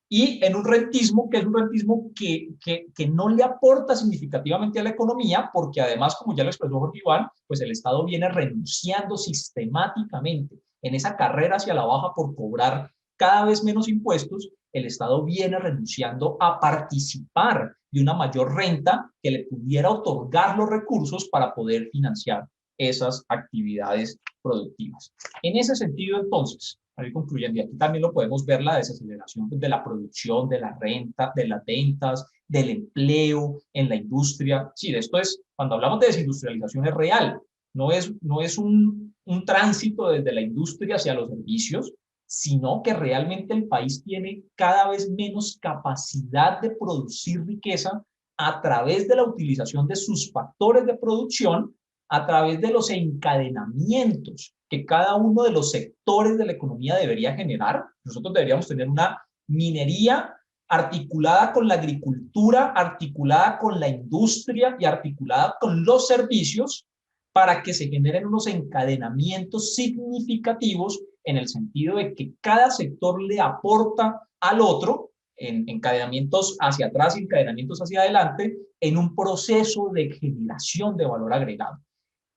y en un rentismo que es un rentismo que no le aporta significativamente a la economía, porque además, como ya lo expresó Jorge Iván, pues el Estado viene renunciando sistemáticamente en esa carrera hacia la baja por cobrar cada vez menos impuestos. El Estado viene renunciando a participar de una mayor renta que le pudiera otorgar los recursos para poder financiar esas actividades productivas. En ese sentido, entonces, para ir concluyendo, y aquí también lo podemos ver, la desaceleración de la producción, de la renta, de las ventas, del empleo en la industria. Sí, esto es, cuando hablamos de desindustrialización es real, no es un tránsito desde la industria hacia los servicios, sino que realmente el país tiene cada vez menos capacidad de producir riqueza a través de la utilización de sus factores de producción, a través de los encadenamientos que cada uno de los sectores de la economía debería generar. Nosotros deberíamos tener una minería articulada con la agricultura, articulada con la industria y articulada con los servicios para que se generen unos encadenamientos significativos en el sentido de que cada sector le aporta al otro, en encadenamientos hacia atrás y encadenamientos hacia adelante, en un proceso de generación de valor agregado.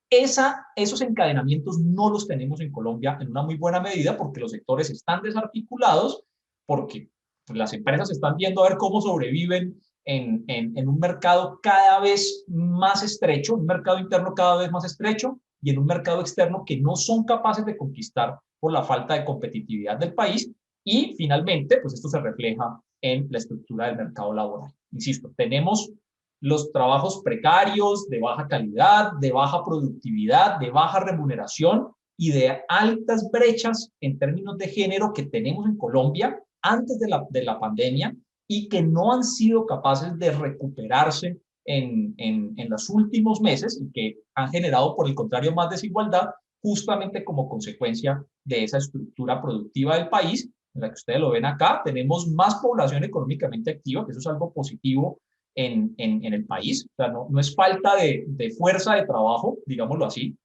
Esos encadenamientos no los tenemos en Colombia en una muy buena medida porque los sectores están desarticulados, porque las empresas están viendo a ver cómo sobreviven en un mercado cada vez más estrecho, un mercado interno cada vez más estrecho y en un mercado externo que no son capaces de conquistar por la falta de competitividad del país. Y finalmente, pues esto se refleja en la estructura del mercado laboral. Insisto, tenemos los trabajos precarios, de baja calidad, de baja productividad, de baja remuneración y de altas brechas en términos de género que tenemos en Colombia antes de la pandemia y que no han sido capaces de recuperarse en los últimos meses y que han generado, por el contrario, más desigualdad justamente como consecuencia de esa estructura productiva del país, en la que ustedes lo ven acá. Tenemos más población económicamente activa, que eso es algo positivo en el país. O sea, no es falta de fuerza de trabajo, digámoslo así,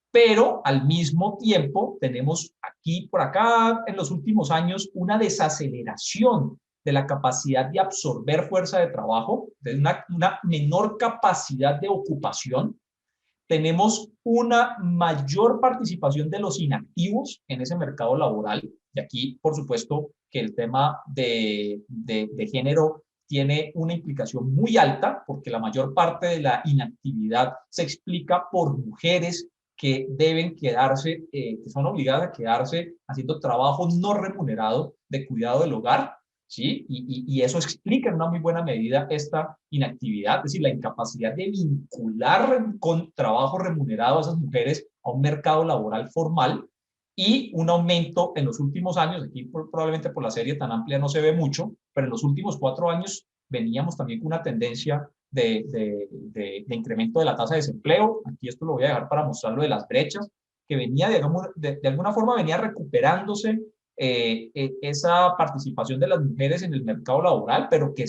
pero al mismo tiempo tenemos aquí, por acá, en los últimos años, una desaceleración de la capacidad de absorber fuerza de trabajo, de una menor capacidad de ocupación. Tenemos una mayor participación de los inactivos en ese mercado laboral. Y aquí, por supuesto, que el tema de género tiene una implicación muy alta porque la mayor parte de la inactividad se explica por mujeres que deben quedarse, que son obligadas a quedarse haciendo trabajo no remunerado de cuidado del hogar, ¿sí? Y eso explica en una muy buena medida esta inactividad, es decir, la incapacidad de vincular con trabajo remunerado a esas mujeres a un mercado laboral formal, y un aumento en los últimos años, aquí probablemente por la serie tan amplia no se ve mucho, pero en los últimos 4 años veníamos también con una tendencia de incremento de la tasa de desempleo. Aquí esto lo voy a dejar para mostrarlo de las brechas, que venía, digamos, de alguna forma venía recuperándose esa participación de las mujeres en el mercado laboral, pero que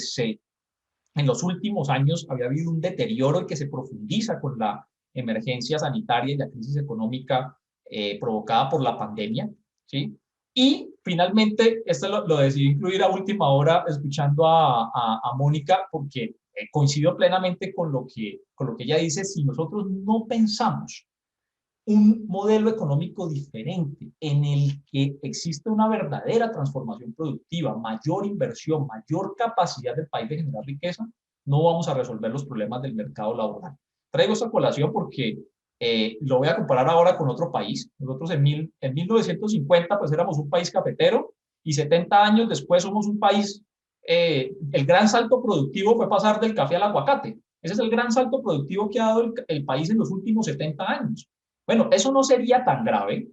en los últimos años había habido un deterioro y que se profundiza con la emergencia sanitaria y la crisis económica provocada por la pandemia, ¿sí? Y finalmente, esto lo decidí incluir a última hora, escuchando a Mónica, porque coincido plenamente con lo que ella dice. Si nosotros no pensamos un modelo económico diferente en el que existe una verdadera transformación productiva, mayor inversión, mayor capacidad del país de generar riqueza, no vamos a resolver los problemas del mercado laboral. Traigo esta colación porque lo voy a comparar ahora con otro país. Nosotros en 1950 pues éramos un país cafetero, y 70 años después somos un país, el gran salto productivo fue pasar del café al aguacate. Ese es el gran salto productivo que ha dado el país en los últimos 70 años. Bueno, eso no sería tan grave,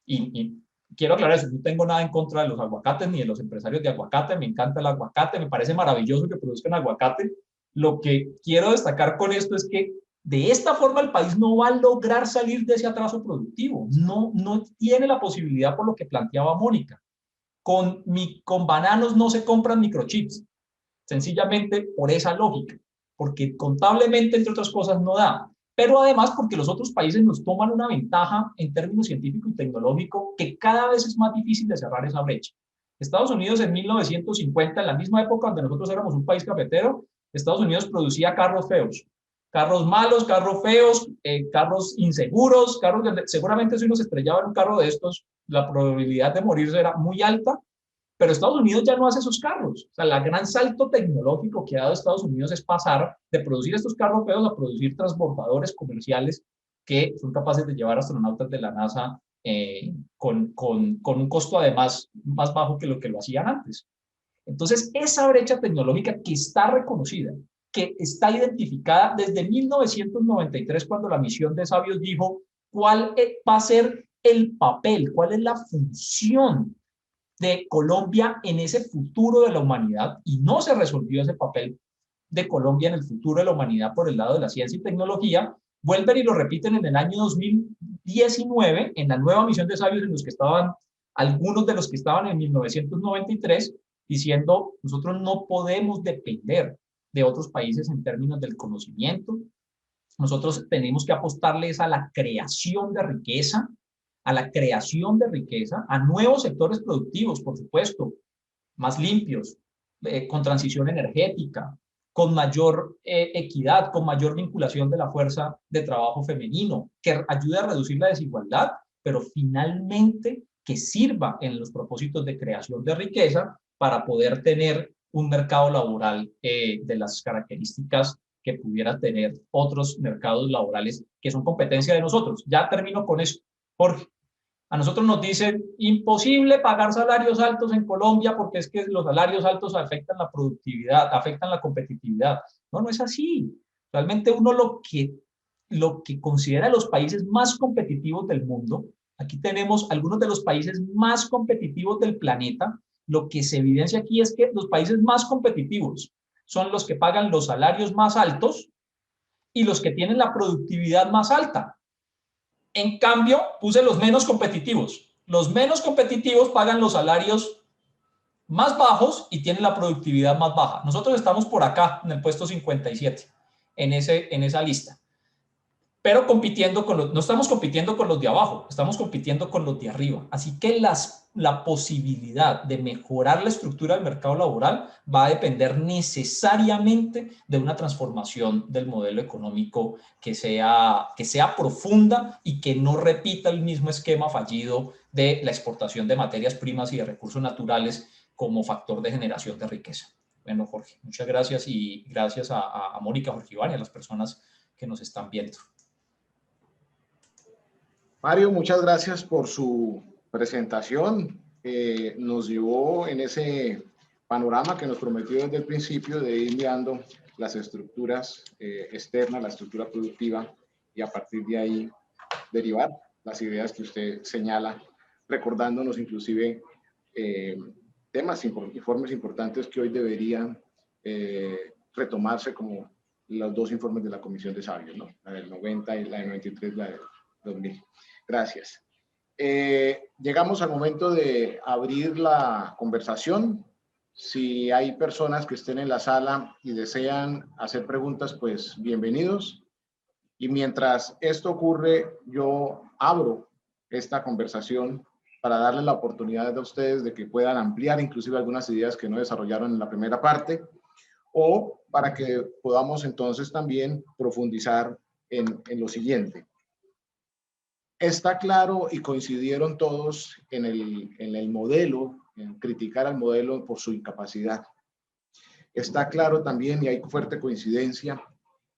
y quiero aclarar eso, no tengo nada en contra de los aguacates ni de los empresarios de aguacate, me encanta el aguacate, me parece maravilloso que produzcan aguacate. Lo que quiero destacar con esto es que de esta forma el país no va a lograr salir de ese atraso productivo, no tiene la posibilidad, por lo que planteaba Mónica. Con bananos no se compran microchips, sencillamente por esa lógica, porque contablemente, entre otras cosas, no da, pero además porque los otros países nos toman una ventaja en términos científico y tecnológico que cada vez es más difícil de cerrar esa brecha. Estados Unidos en 1950, en la misma época donde nosotros éramos un país cafetero, Estados Unidos producía carros feos, carros malos, carros feos, carros inseguros, carros donde seguramente si uno se estrellaba en un carro de estos, la probabilidad de morirse era muy alta. Pero Estados Unidos ya no hace esos carros. O sea, el gran salto tecnológico que ha dado Estados Unidos es pasar de producir estos carros feos a producir transbordadores comerciales que son capaces de llevar astronautas de la NASA con un costo además más bajo que lo hacían antes. Entonces, esa brecha tecnológica que está reconocida, que está identificada desde 1993, cuando la misión de Sabios dijo cuál va a ser el papel, cuál es la función de Colombia en ese futuro de la humanidad, y no se resolvió ese papel de Colombia en el futuro de la humanidad por el lado de la ciencia y tecnología, vuelven y lo repiten en el año 2019, en la nueva misión de Sabios, en los que estaban algunos de los que estaban en 1993, diciendo: nosotros no podemos depender de otros países en términos del conocimiento, nosotros tenemos que apostarles a la creación de riqueza, a nuevos sectores productivos, por supuesto, más limpios, con transición energética, con mayor equidad, con mayor vinculación de la fuerza de trabajo femenino, que ayude a reducir la desigualdad, pero finalmente que sirva en los propósitos de creación de riqueza para poder tener un mercado laboral de las características que pudiera tener otros mercados laborales que son competencia de nosotros. Ya termino con eso, Jorge. A nosotros nos dicen: imposible pagar salarios altos en Colombia porque es que los salarios altos afectan la productividad, afectan la competitividad. No, no es así. Realmente uno lo que considera los países más competitivos del mundo, aquí tenemos algunos de los países más competitivos del planeta, lo que se evidencia aquí es que los países más competitivos son los que pagan los salarios más altos y los que tienen la productividad más alta. En cambio, puse los menos competitivos. Los menos competitivos pagan los salarios más bajos y tienen la productividad más baja. Nosotros estamos por acá, en el puesto 57, en esa lista. Pero no estamos compitiendo con los de abajo, estamos compitiendo con los de arriba. Así que la posibilidad de mejorar la estructura del mercado laboral va a depender necesariamente de una transformación del modelo económico que sea profunda y que no repita el mismo esquema fallido de la exportación de materias primas y de recursos naturales como factor de generación de riqueza. Bueno, Jorge, muchas gracias y gracias a Mónica, Jorge Iván y a las personas que nos están viendo. Mario, muchas gracias por su presentación. Nos llevó en ese panorama que nos prometió desde el principio de ir mirando las estructuras externas, la estructura productiva, y a partir de ahí derivar las ideas que usted señala, recordándonos inclusive temas, informes importantes que hoy deberían retomarse, como los dos informes de la Comisión de Sabios, ¿no? La del 90 y la del 93, la del 2000. Gracias. Llegamos al momento de abrir la conversación. Si hay personas que estén en la sala y desean hacer preguntas, pues bienvenidos. Y mientras esto ocurre, yo abro esta conversación para darle la oportunidad a ustedes de que puedan ampliar inclusive algunas ideas que no desarrollaron en la primera parte, o para que podamos entonces también profundizar en lo siguiente. Está claro y coincidieron todos en el modelo, en criticar al modelo por su incapacidad. Está claro también, y hay fuerte coincidencia,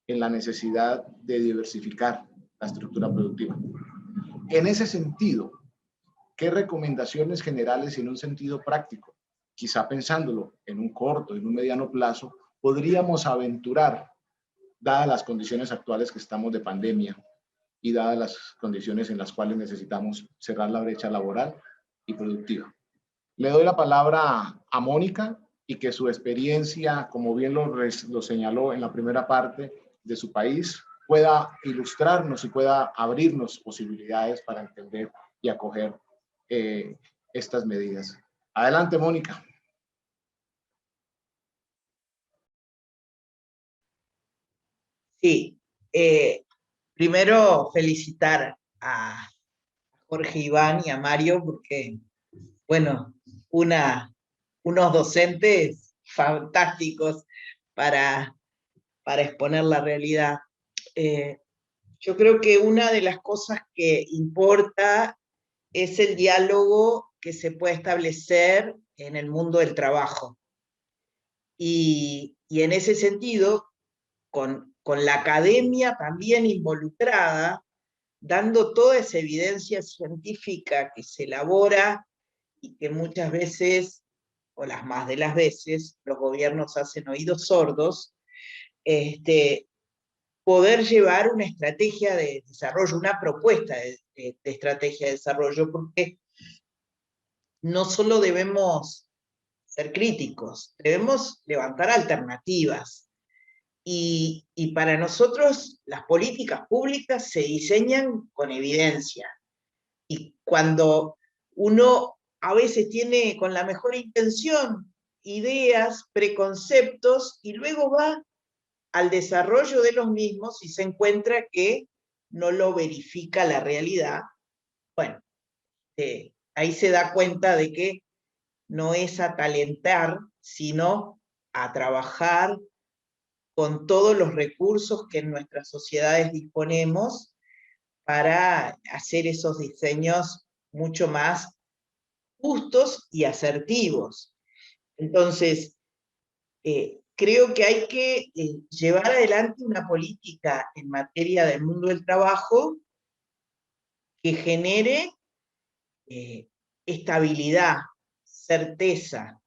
en la necesidad de diversificar la estructura productiva. En ese sentido, ¿qué recomendaciones generales en un sentido práctico, quizá pensándolo en un corto, en un mediano plazo, podríamos aventurar, dadas las condiciones actuales que estamos de pandemia y dadas las condiciones en las cuales necesitamos cerrar la brecha laboral y productiva? Le doy la palabra a Mónica y que su experiencia, como bien lo señaló en la primera parte de su país, pueda ilustrarnos y pueda abrirnos posibilidades para entender y acoger estas medidas. Adelante, Mónica. Sí, primero felicitar a Jorge Iván y a Mario porque, bueno, unos docentes fantásticos para exponer la realidad. Yo creo que una de las cosas que importa es el diálogo que se puede establecer en el mundo del trabajo. Y en ese sentido, con la academia también involucrada, dando toda esa evidencia científica que se elabora y que muchas veces, o las más de las veces, los gobiernos hacen oídos sordos, poder llevar una estrategia de desarrollo, una propuesta de estrategia de desarrollo, porque no solo debemos ser críticos, debemos levantar alternativas. Y para nosotros las políticas públicas se diseñan con evidencia. Y cuando uno a veces tiene con la mejor intención ideas, preconceptos, y luego va al desarrollo de los mismos y se encuentra que no lo verifica la realidad, bueno, ahí se da cuenta de que no es a talentar, sino a trabajar con todos los recursos que en nuestras sociedades disponemos para hacer esos diseños mucho más justos y asertivos. Entonces, creo que hay que llevar adelante una política en materia del mundo del trabajo que genere estabilidad, certeza.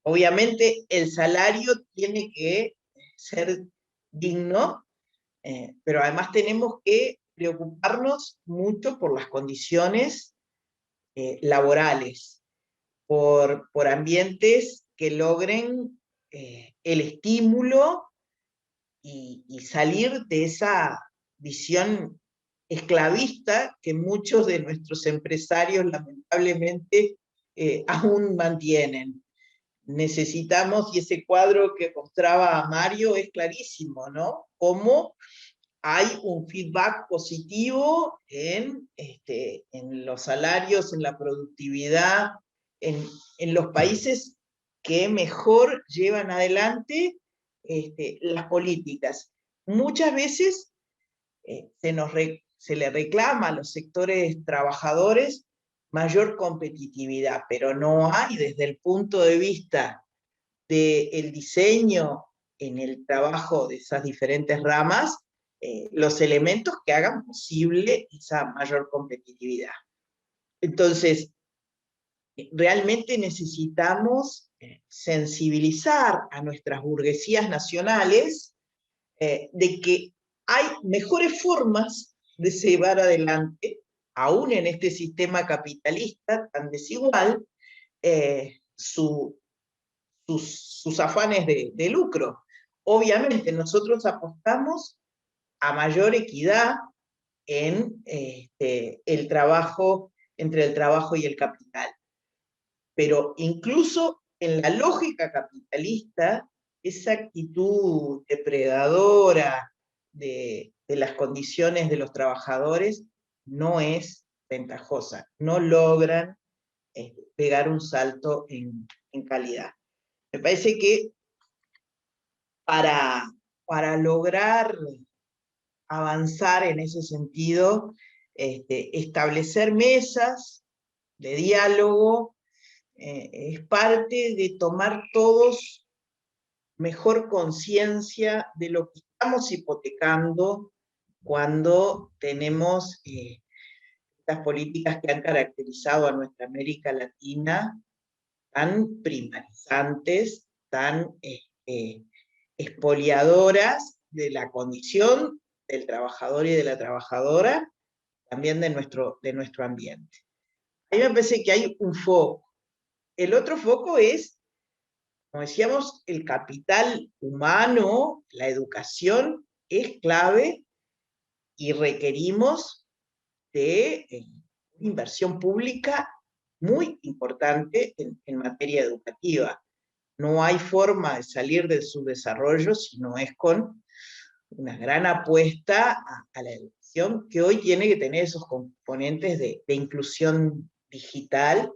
Obviamente el salario tiene que ser digno, pero además tenemos que preocuparnos mucho por las condiciones laborales, por ambientes que logren el estímulo y salir de esa visión esclavista que muchos de nuestros empresarios lamentablemente aún mantienen. Necesitamos, y ese cuadro que mostraba Mario es clarísimo, ¿no? Cómo hay un feedback positivo en los salarios, en la productividad, en los países que mejor llevan adelante las políticas. Muchas veces se le reclama a los sectores trabajadores mayor competitividad, pero no hay desde el punto de vista del diseño en el trabajo de esas diferentes ramas, los elementos que hagan posible esa mayor competitividad. Entonces, realmente necesitamos sensibilizar a nuestras burguesías nacionales de que hay mejores formas de llevar adelante, aún en este sistema capitalista tan desigual, sus afanes de lucro. Obviamente nosotros apostamos a mayor equidad en el trabajo, entre el trabajo y el capital. Pero incluso en la lógica capitalista, esa actitud depredadora de las condiciones de los trabajadores no es ventajosa, no logran pegar un salto en calidad. Me parece que para lograr avanzar en ese sentido, establecer mesas de diálogo, es parte de tomar todos mejor conciencia de lo que estamos hipotecando cuando tenemos estas políticas que han caracterizado a nuestra América Latina tan primarizantes, tan expoliadoras de la condición del trabajador y de la trabajadora, también de nuestro ambiente. A mí me parece que hay un foco. El otro foco es, como decíamos, el capital humano, la educación es clave y requerimos de inversión pública muy importante en materia educativa. No hay forma de salir del subdesarrollo si no es con una gran apuesta a la educación, que hoy tiene que tener esos componentes de inclusión digital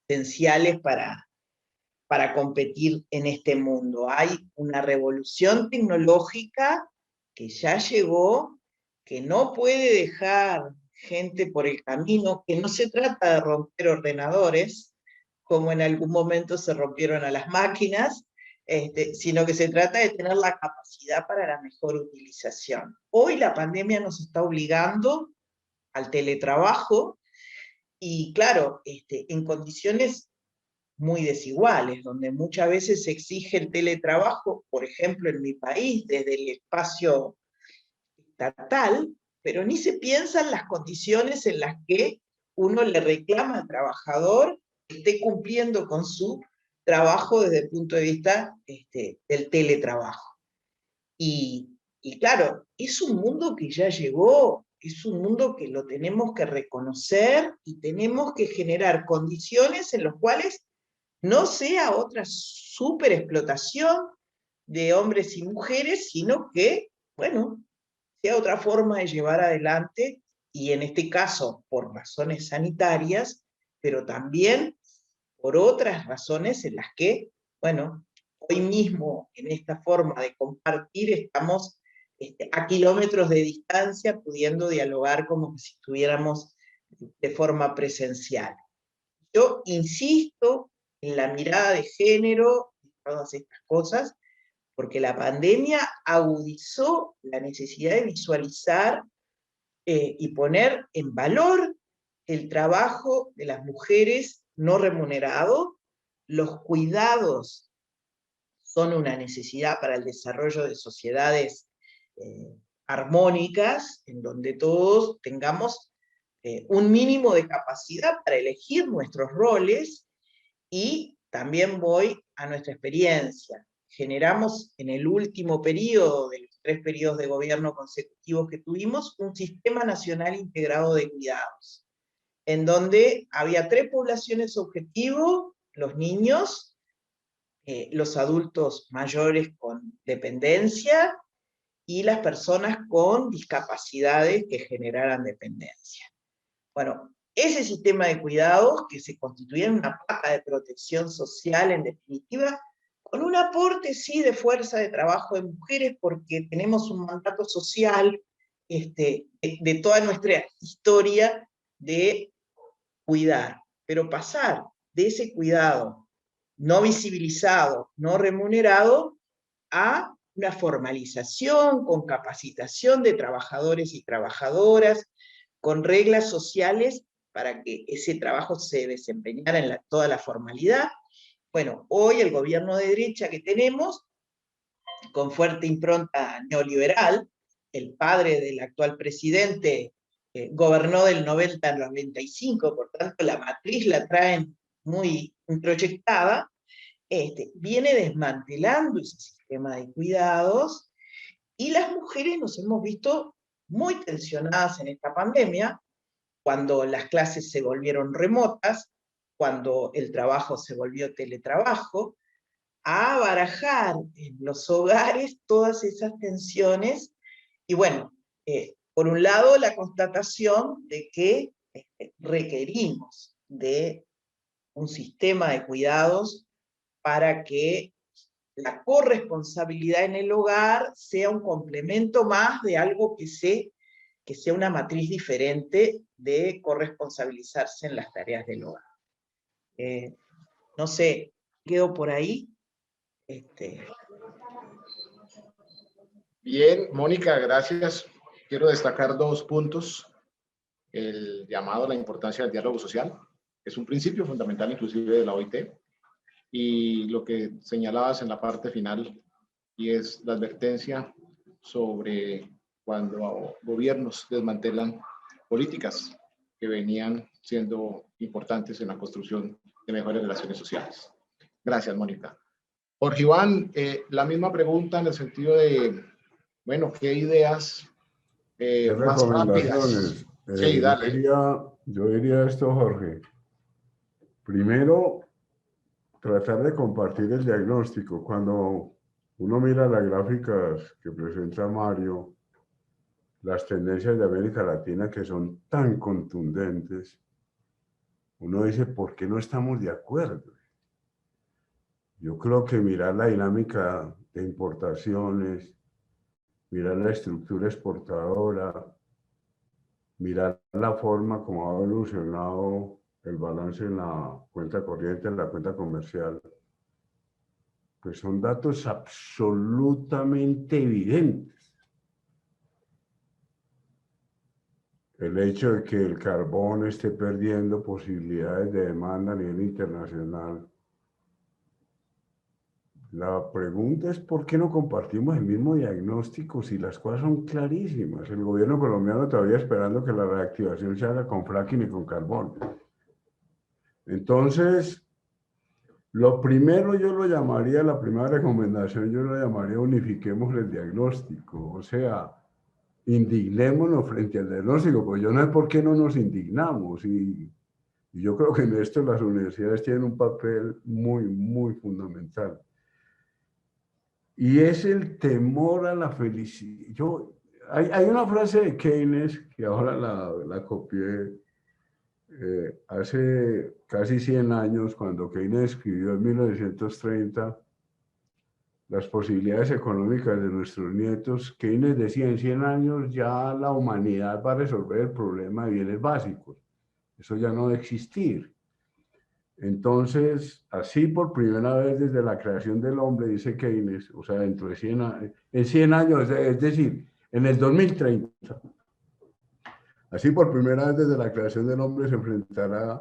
esenciales para competir en este mundo. Hay una revolución tecnológica que ya llegó, que no puede dejar gente por el camino, que no se trata de romper ordenadores, como en algún momento se rompieron a las máquinas, sino que se trata de tener la capacidad para la mejor utilización. Hoy la pandemia nos está obligando al teletrabajo, y claro, en condiciones muy desiguales, donde muchas veces se exige el teletrabajo, por ejemplo en mi país, desde el espacio estatal, pero ni se piensa en las condiciones en las que uno le reclama al trabajador que esté cumpliendo con su trabajo desde el punto de vista del teletrabajo. Y claro, es un mundo que ya llegó, es un mundo que lo tenemos que reconocer y tenemos que generar condiciones en las cuales no sea otra superexplotación de hombres y mujeres, sino que, bueno, sea otra forma de llevar adelante, y en este caso por razones sanitarias, pero también por otras razones en las que, bueno, hoy mismo en esta forma de compartir estamos a kilómetros de distancia pudiendo dialogar como si estuviéramos de forma presencial. Yo insisto en la mirada de género y todas estas cosas, porque la pandemia agudizó la necesidad de visualizar y poner en valor el trabajo de las mujeres no remunerado. Los cuidados son una necesidad para el desarrollo de sociedades armónicas, en donde todos tengamos un mínimo de capacidad para elegir nuestros roles. Y también voy a nuestra experiencia. Generamos en el último periodo, de los 3 periodos de gobierno consecutivos que tuvimos, un sistema nacional integrado de cuidados, en donde había 3 poblaciones objetivo: los niños, los adultos mayores con dependencia y las personas con discapacidades que generaran dependencia. Bueno, ese sistema de cuidados, que se constituía en una pata de protección social, en definitiva, con un aporte, sí, de fuerza de trabajo de mujeres, porque tenemos un mandato social de toda nuestra historia de cuidar, pero pasar de ese cuidado no visibilizado, no remunerado, a una formalización con capacitación de trabajadores y trabajadoras, con reglas sociales para que ese trabajo se desempeñara en toda la formalidad. Bueno, hoy el gobierno de derecha que tenemos, con fuerte impronta neoliberal, el padre del actual presidente gobernó del 90 al 95, por tanto la matriz la traen muy proyectada, viene desmantelando ese sistema de cuidados, y las mujeres nos hemos visto muy tensionadas en esta pandemia, cuando las clases se volvieron remotas, cuando el trabajo se volvió teletrabajo, a barajar en los hogares todas esas tensiones. Y bueno, por un lado la constatación de que requerimos de un sistema de cuidados para que la corresponsabilidad en el hogar sea un complemento más de algo que sea una matriz diferente de corresponsabilizarse en las tareas del hogar. No sé, quedo por ahí. Bien, Mónica, gracias. Quiero destacar 2 puntos. El llamado a la importancia del diálogo social, es un principio fundamental inclusive de la OIT, y lo que señalabas en la parte final, y es la advertencia sobre cuando gobiernos desmantelan políticas que venían siendo importantes en la construcción de mejores relaciones sociales. Gracias, Mónica. Jorge Iván, la misma pregunta en el sentido de, bueno, ¿qué ideas más rápidas? Recomendaciones. Sí, dale. Yo diría esto, Jorge. Primero, tratar de compartir el diagnóstico. Cuando uno mira las gráficas que presenta Mario, las tendencias de América Latina que son tan contundentes, uno dice, ¿por qué no estamos de acuerdo? Yo creo que mirar la dinámica de importaciones, mirar la estructura exportadora, mirar la forma como ha evolucionado el balance en la cuenta corriente, en la cuenta comercial, pues son datos absolutamente evidentes. El hecho de que el carbón esté perdiendo posibilidades de demanda a nivel internacional. La pregunta es ¿por qué no compartimos el mismo diagnóstico si las cosas son clarísimas? El gobierno colombiano todavía esperando que la reactivación se haga con fracking y con carbón. Entonces, lo primero yo lo llamaría, la primera recomendación yo lo llamaría unifiquemos el diagnóstico, o sea, indignémonos frente al diagnóstico, pues yo no sé por qué no nos indignamos, y yo creo que en esto las universidades tienen un papel muy, muy fundamental. Y es el temor a la felicidad. Hay una frase de Keynes, que ahora la copié, hace casi 100 años, cuando Keynes escribió en 1930 las posibilidades económicas de nuestros nietos. Keynes decía, en 100 años ya la humanidad va a resolver el problema de bienes básicos. Eso ya no va a existir. Entonces, así por primera vez desde la creación del hombre, dice Keynes, o sea, dentro de 100 años, en 100 años, es decir, en el 2030, así por primera vez desde la creación del hombre se enfrentará,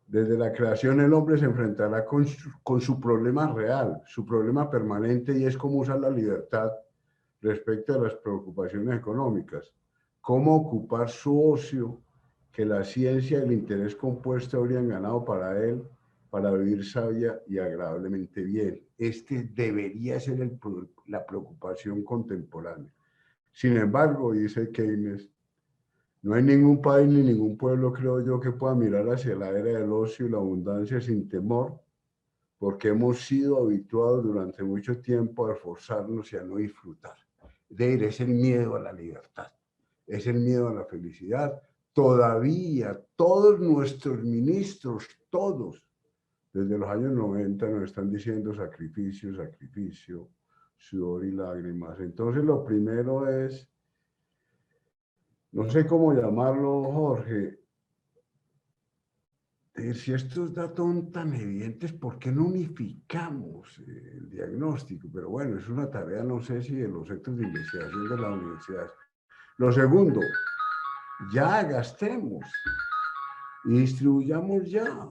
desde la creación el hombre se enfrentará con su problema real, su problema permanente, y es cómo usar la libertad respecto a las preocupaciones económicas, cómo ocupar su ocio que la ciencia y el interés compuesto habrían ganado para él, para vivir sabia y agradablemente bien. Este debería ser la preocupación contemporánea. Sin embargo, dice Keynes, no hay ningún país ni ningún pueblo, creo yo, que pueda mirar hacia la era del ocio y la abundancia sin temor, porque hemos sido habituados durante mucho tiempo a esforzarnos y a no disfrutar. Es el miedo a la libertad, es el miedo a la felicidad. Todavía todos nuestros ministros, todos, desde los años 90 nos están diciendo sacrificio, sacrificio, sudor y lágrimas. Entonces lo primero es, no sé cómo llamarlo, Jorge, si estos datos son tan evidentes, ¿por qué no unificamos el diagnóstico? Pero bueno, es una tarea, no sé si de los centros de investigación de la universidad. Lo segundo, ya gastemos y distribuyamos ya.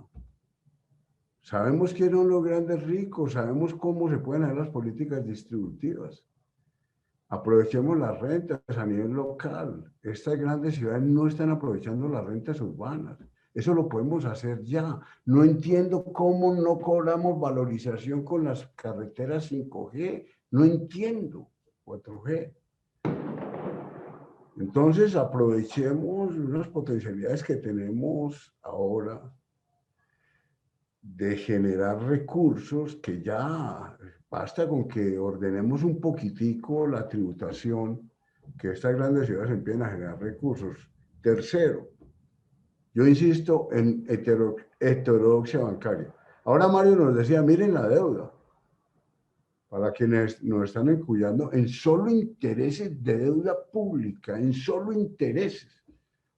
Sabemos quiénes son los grandes ricos, sabemos cómo se pueden hacer las políticas distributivas. Aprovechemos las rentas a nivel local. Estas grandes ciudades no están aprovechando las rentas urbanas. Eso lo podemos hacer ya. No entiendo cómo no cobramos valorización con las carreteras 5G. No entiendo. 4G. Entonces aprovechemos unas potencialidades que tenemos ahora de generar recursos que ya basta con que ordenemos un poquitico la tributación, que estas grandes ciudades empiecen a generar recursos. Tercero, yo insisto en heterodoxia bancaria. Ahora Mario nos decía, miren la deuda. Para quienes nos están encullando, en solo intereses de deuda pública, en solo intereses,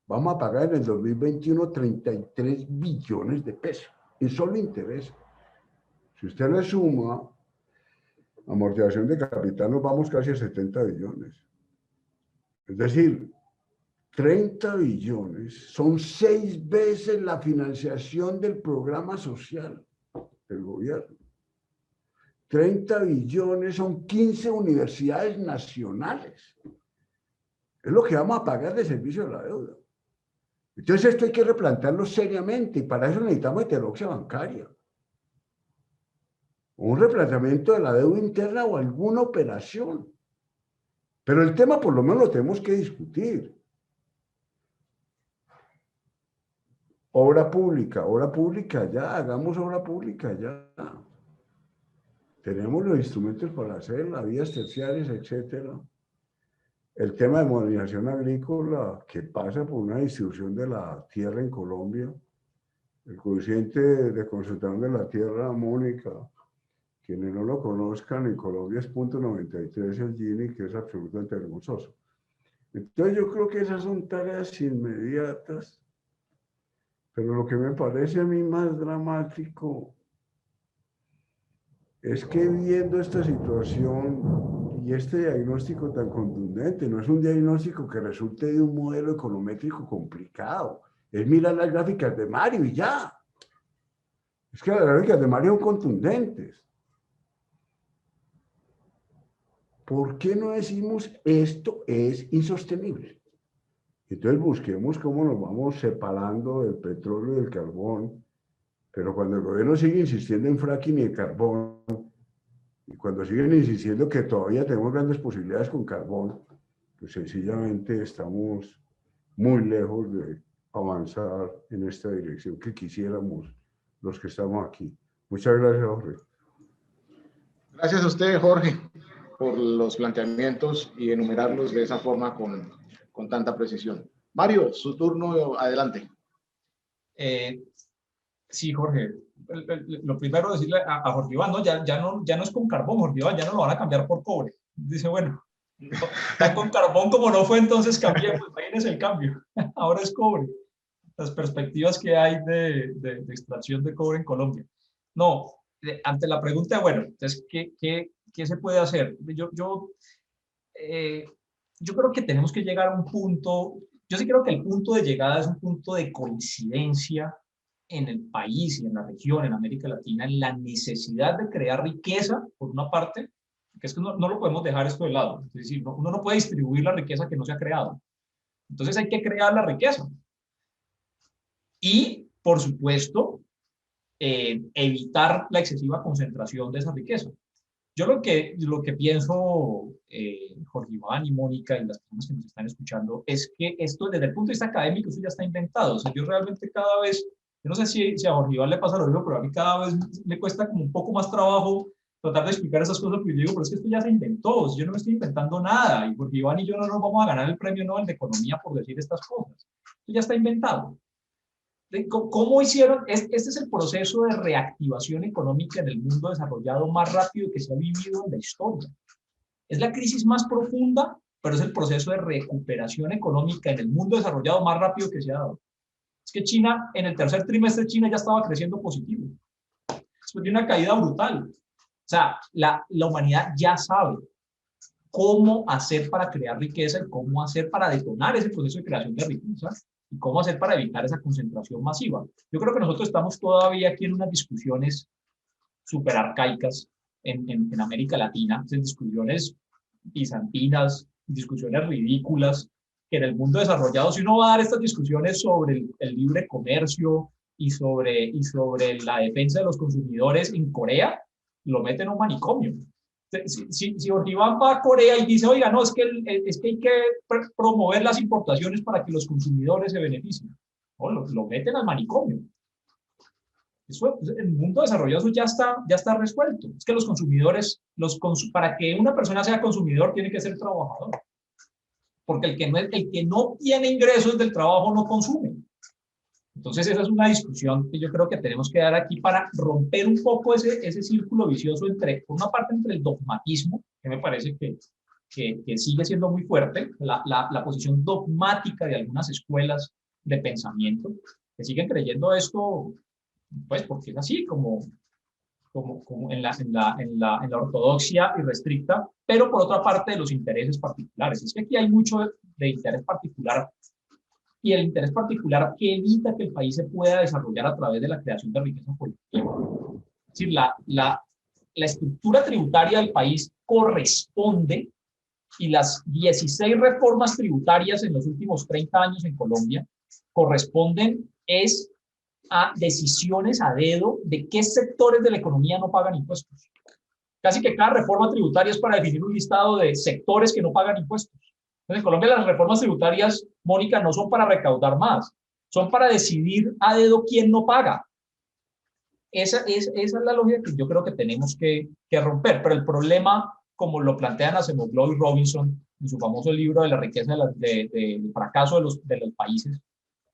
vamos a pagar en el 2021 33 billones de pesos, en solo intereses. Si usted le suma amortización de capital, nos vamos casi a 70 billones. Es decir, 30 billones son 6 veces la financiación del programa social del gobierno. 30 billones son 15 universidades nacionales. Es lo que vamos a pagar de servicio de la deuda. Entonces esto hay que replantearlo seriamente y para eso necesitamos heterodoxia bancaria. Un replanteamiento de la deuda interna o alguna operación. Pero el tema por lo menos lo tenemos que discutir. Obra pública ya, hagamos obra pública ya. Tenemos los instrumentos para hacerla, vías terciarias, etc. El tema de modernización agrícola que pasa por una distribución de la tierra en Colombia. El coeficiente de concentración de la tierra, Mónica, quienes no lo conozcan, en Colombia es 0.93 el Gini, que es absolutamente vergonzoso. Entonces yo creo que esas son tareas inmediatas, pero lo que me parece a mí más dramático es que viendo esta situación y este diagnóstico tan contundente, no es un diagnóstico que resulte de un modelo econométrico complicado, es mirar las gráficas de Mario y ya. Es que las gráficas de Mario son contundentes. ¿Por qué no decimos esto es insostenible? Entonces busquemos cómo nos vamos separando del petróleo y del carbón, pero cuando el gobierno sigue insistiendo en fracking y de carbón, y cuando siguen insistiendo que todavía tenemos grandes posibilidades con carbón, pues sencillamente estamos muy lejos de avanzar en esta dirección que quisiéramos los que estamos aquí. Muchas gracias, Jorge. Gracias a usted, Jorge, por los planteamientos y enumerarlos de esa forma con tanta precisión. Mario, su turno, adelante. Sí, Jorge. Lo primero decirle a Jorge Iván, ¿no? Ya no es con carbón, Jorge Iván, ya no lo van a cambiar por cobre. Dice, bueno, está con carbón como no fue, entonces cambié, pues ahí es el cambio. Ahora es cobre. Las perspectivas que hay de extracción de cobre en Colombia. No, ante la pregunta, bueno, entonces, ¿qué se puede hacer? Yo creo que tenemos que llegar a un punto, yo sí creo que el punto de llegada es un punto de coincidencia en el país y en la región, en América Latina, en la necesidad de crear riqueza, por una parte, que es que no lo podemos dejar esto de lado. Es decir, uno no puede distribuir la riqueza que no se ha creado. Entonces hay que crear la riqueza. Y, por supuesto, evitar la excesiva concentración de esa riqueza. Yo lo que pienso, Jorge Iván y Mónica y las personas que nos están escuchando, es que esto desde el punto de vista académico eso ya está inventado. O sea, yo realmente cada vez, yo no sé si a Jorge Iván le pasa lo mismo, pero a mí cada vez me cuesta como un poco más trabajo tratar de explicar esas cosas, porque yo digo, pero es que esto ya se inventó, yo no me estoy inventando nada, y Jorge Iván y yo no nos vamos a ganar el premio Nobel de Economía por decir estas cosas. Esto ya está inventado. ¿Cómo hicieron? Este es el proceso de reactivación económica en el mundo desarrollado más rápido que se ha vivido en la historia. Es la crisis más profunda, pero es el proceso de recuperación económica en el mundo desarrollado más rápido que se ha dado. Es que China, en el tercer trimestre, China ya estaba creciendo positivo. Después de una caída brutal. O sea, la humanidad ya sabe cómo hacer para crear riqueza y cómo hacer para detonar ese proceso de creación de riqueza y cómo hacer para evitar esa concentración masiva. Yo creo que nosotros estamos todavía aquí en unas discusiones súper arcaicas en América Latina, en discusiones bizantinas, discusiones ridículas, que en el mundo desarrollado, si uno va a dar estas discusiones sobre el libre comercio y sobre la defensa de los consumidores en Corea, lo meten en un manicomio. Si Iván va a Corea y dice, oiga, no, es que hay que promover las importaciones para que los consumidores se beneficien, no, lo meten al manicomio. Eso, en el mundo desarrollado ya está resuelto. Es que los consumidores, para que una persona sea consumidor, tiene que ser trabajador. Porque el que no tiene ingresos del trabajo no consume. Entonces esa es una discusión que yo creo que tenemos que dar aquí para romper un poco ese círculo vicioso por una parte entre el dogmatismo, que me parece que sigue siendo muy fuerte, la posición dogmática de algunas escuelas de pensamiento, que siguen creyendo esto, pues porque es así, como en la ortodoxia irrestricta, pero por otra parte de los intereses particulares. Es que aquí hay mucho de interés particular, y el interés particular que evita que el país se pueda desarrollar a través de la creación de riqueza colectiva. Es decir, la estructura tributaria del país corresponde, y las 16 reformas tributarias en los últimos 30 años en Colombia corresponden a decisiones a dedo de qué sectores de la economía no pagan impuestos. Casi que cada reforma tributaria es para definir un listado de sectores que no pagan impuestos. Entonces, en Colombia las reformas tributarias, Mónica, no son para recaudar más, son para decidir a dedo quién no paga. Esa es la lógica que yo creo que tenemos que romper. Pero el problema, como lo plantean Acemoglu y Robinson en su famoso libro de la riqueza del fracaso de los países,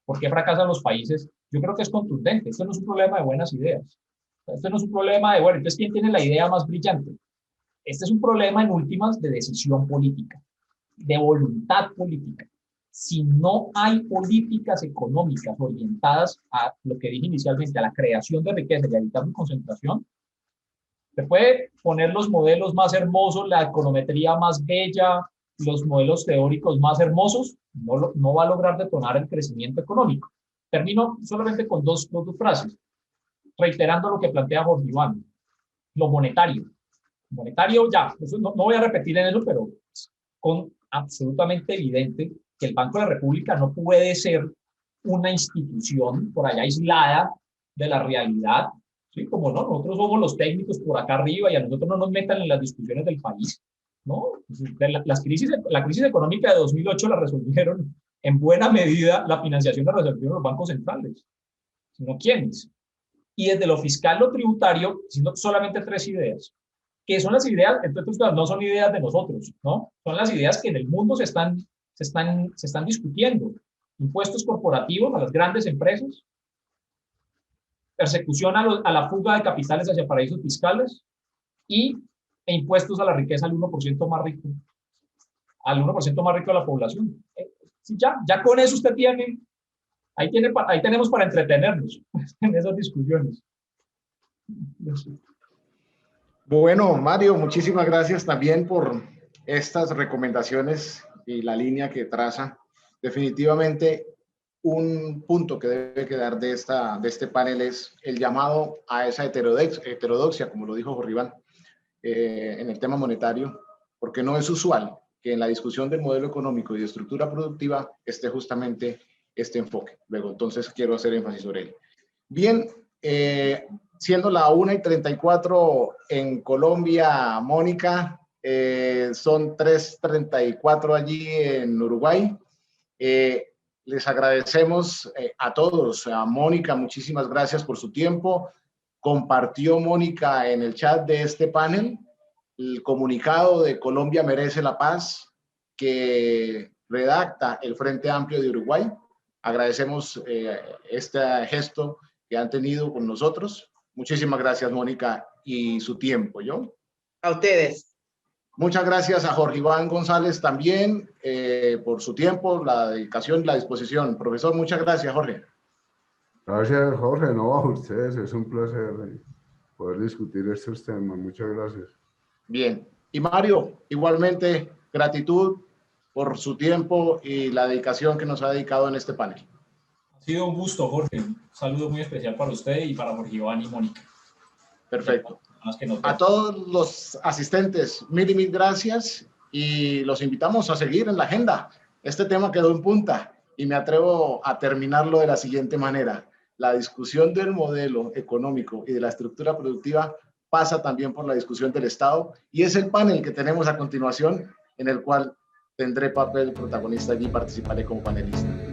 ¿por qué fracasan los países? Yo creo que es contundente. Esto no es un problema de buenas ideas. Esto no es un problema de, bueno, entonces, ¿quién tiene la idea más brillante? Este es un problema, en últimas, de decisión política, de voluntad política. Si no hay políticas económicas orientadas a lo que dije inicialmente, a la creación de riqueza y a evitar mi concentración, se puede poner los modelos más hermosos, la econometría más bella, los modelos teóricos más hermosos, no va a lograr detonar el crecimiento económico. Termino solamente con dos frases, reiterando lo que plantea Jorge Iván. Lo monetario. Monetario, ya, eso no voy a repetir en eso, pero es absolutamente evidente que el Banco de la República no puede ser una institución por allá aislada de la realidad, ¿sí? Como no, nosotros somos los técnicos por acá arriba y a nosotros no nos metan en las discusiones del país, ¿no? La crisis económica de 2008 la resolvieron en buena medida, la financiación la resolvieron los bancos centrales, sino quiénes. Y desde lo fiscal, lo tributario, sino solamente 3 ideas, que son las ideas, entonces no son ideas de nosotros, ¿no? Son las ideas que en el mundo se están discutiendo. Impuestos corporativos a las grandes empresas, persecución a la fuga de capitales hacia paraísos fiscales e impuestos a la riqueza al 1% más rico, de la población. Ya con eso usted tiene, ahí tenemos para entretenernos en esas discusiones. Bueno, Mario, muchísimas gracias también por estas recomendaciones y la línea que traza. Definitivamente, un punto que debe quedar de este panel es el llamado a esa heterodoxia, como lo dijo Jorge Iván, en el tema monetario, porque no es usual que en la discusión del modelo económico y de estructura productiva esté justamente este enfoque. Luego, entonces, quiero hacer énfasis sobre él. Bien, siendo la 1:34 en Colombia, Mónica, son 3:34 allí en Uruguay. Les agradecemos a todos. A Mónica, muchísimas gracias por su tiempo. Compartió Mónica en el chat de este panel el comunicado de Colombia Merece la Paz que redacta el Frente Amplio de Uruguay. Agradecemos este gesto que han tenido con nosotros. Muchísimas gracias, Mónica, y su tiempo, ¿yo? A ustedes. Muchas gracias a Jorge Iván González también por su tiempo, la dedicación y la disposición. Profesor, muchas gracias, Jorge. Gracias, Jorge, no a ustedes, es un placer poder discutir estos temas. Muchas gracias. Bien. Y Mario, igualmente, gratitud por su tiempo y la dedicación que nos ha dedicado en este panel. Ha sido un gusto, Jorge. Un saludo muy especial para usted y para Jorge Iván y Mónica. Perfecto. A todos los asistentes, mil gracias y los invitamos a seguir en la agenda. Este tema quedó en punta y me atrevo a terminarlo de la siguiente manera. La discusión del modelo económico y de la estructura productiva pasa también por la discusión del Estado y es el panel que tenemos a continuación en el cual tendré papel protagonista y participaré como panelista.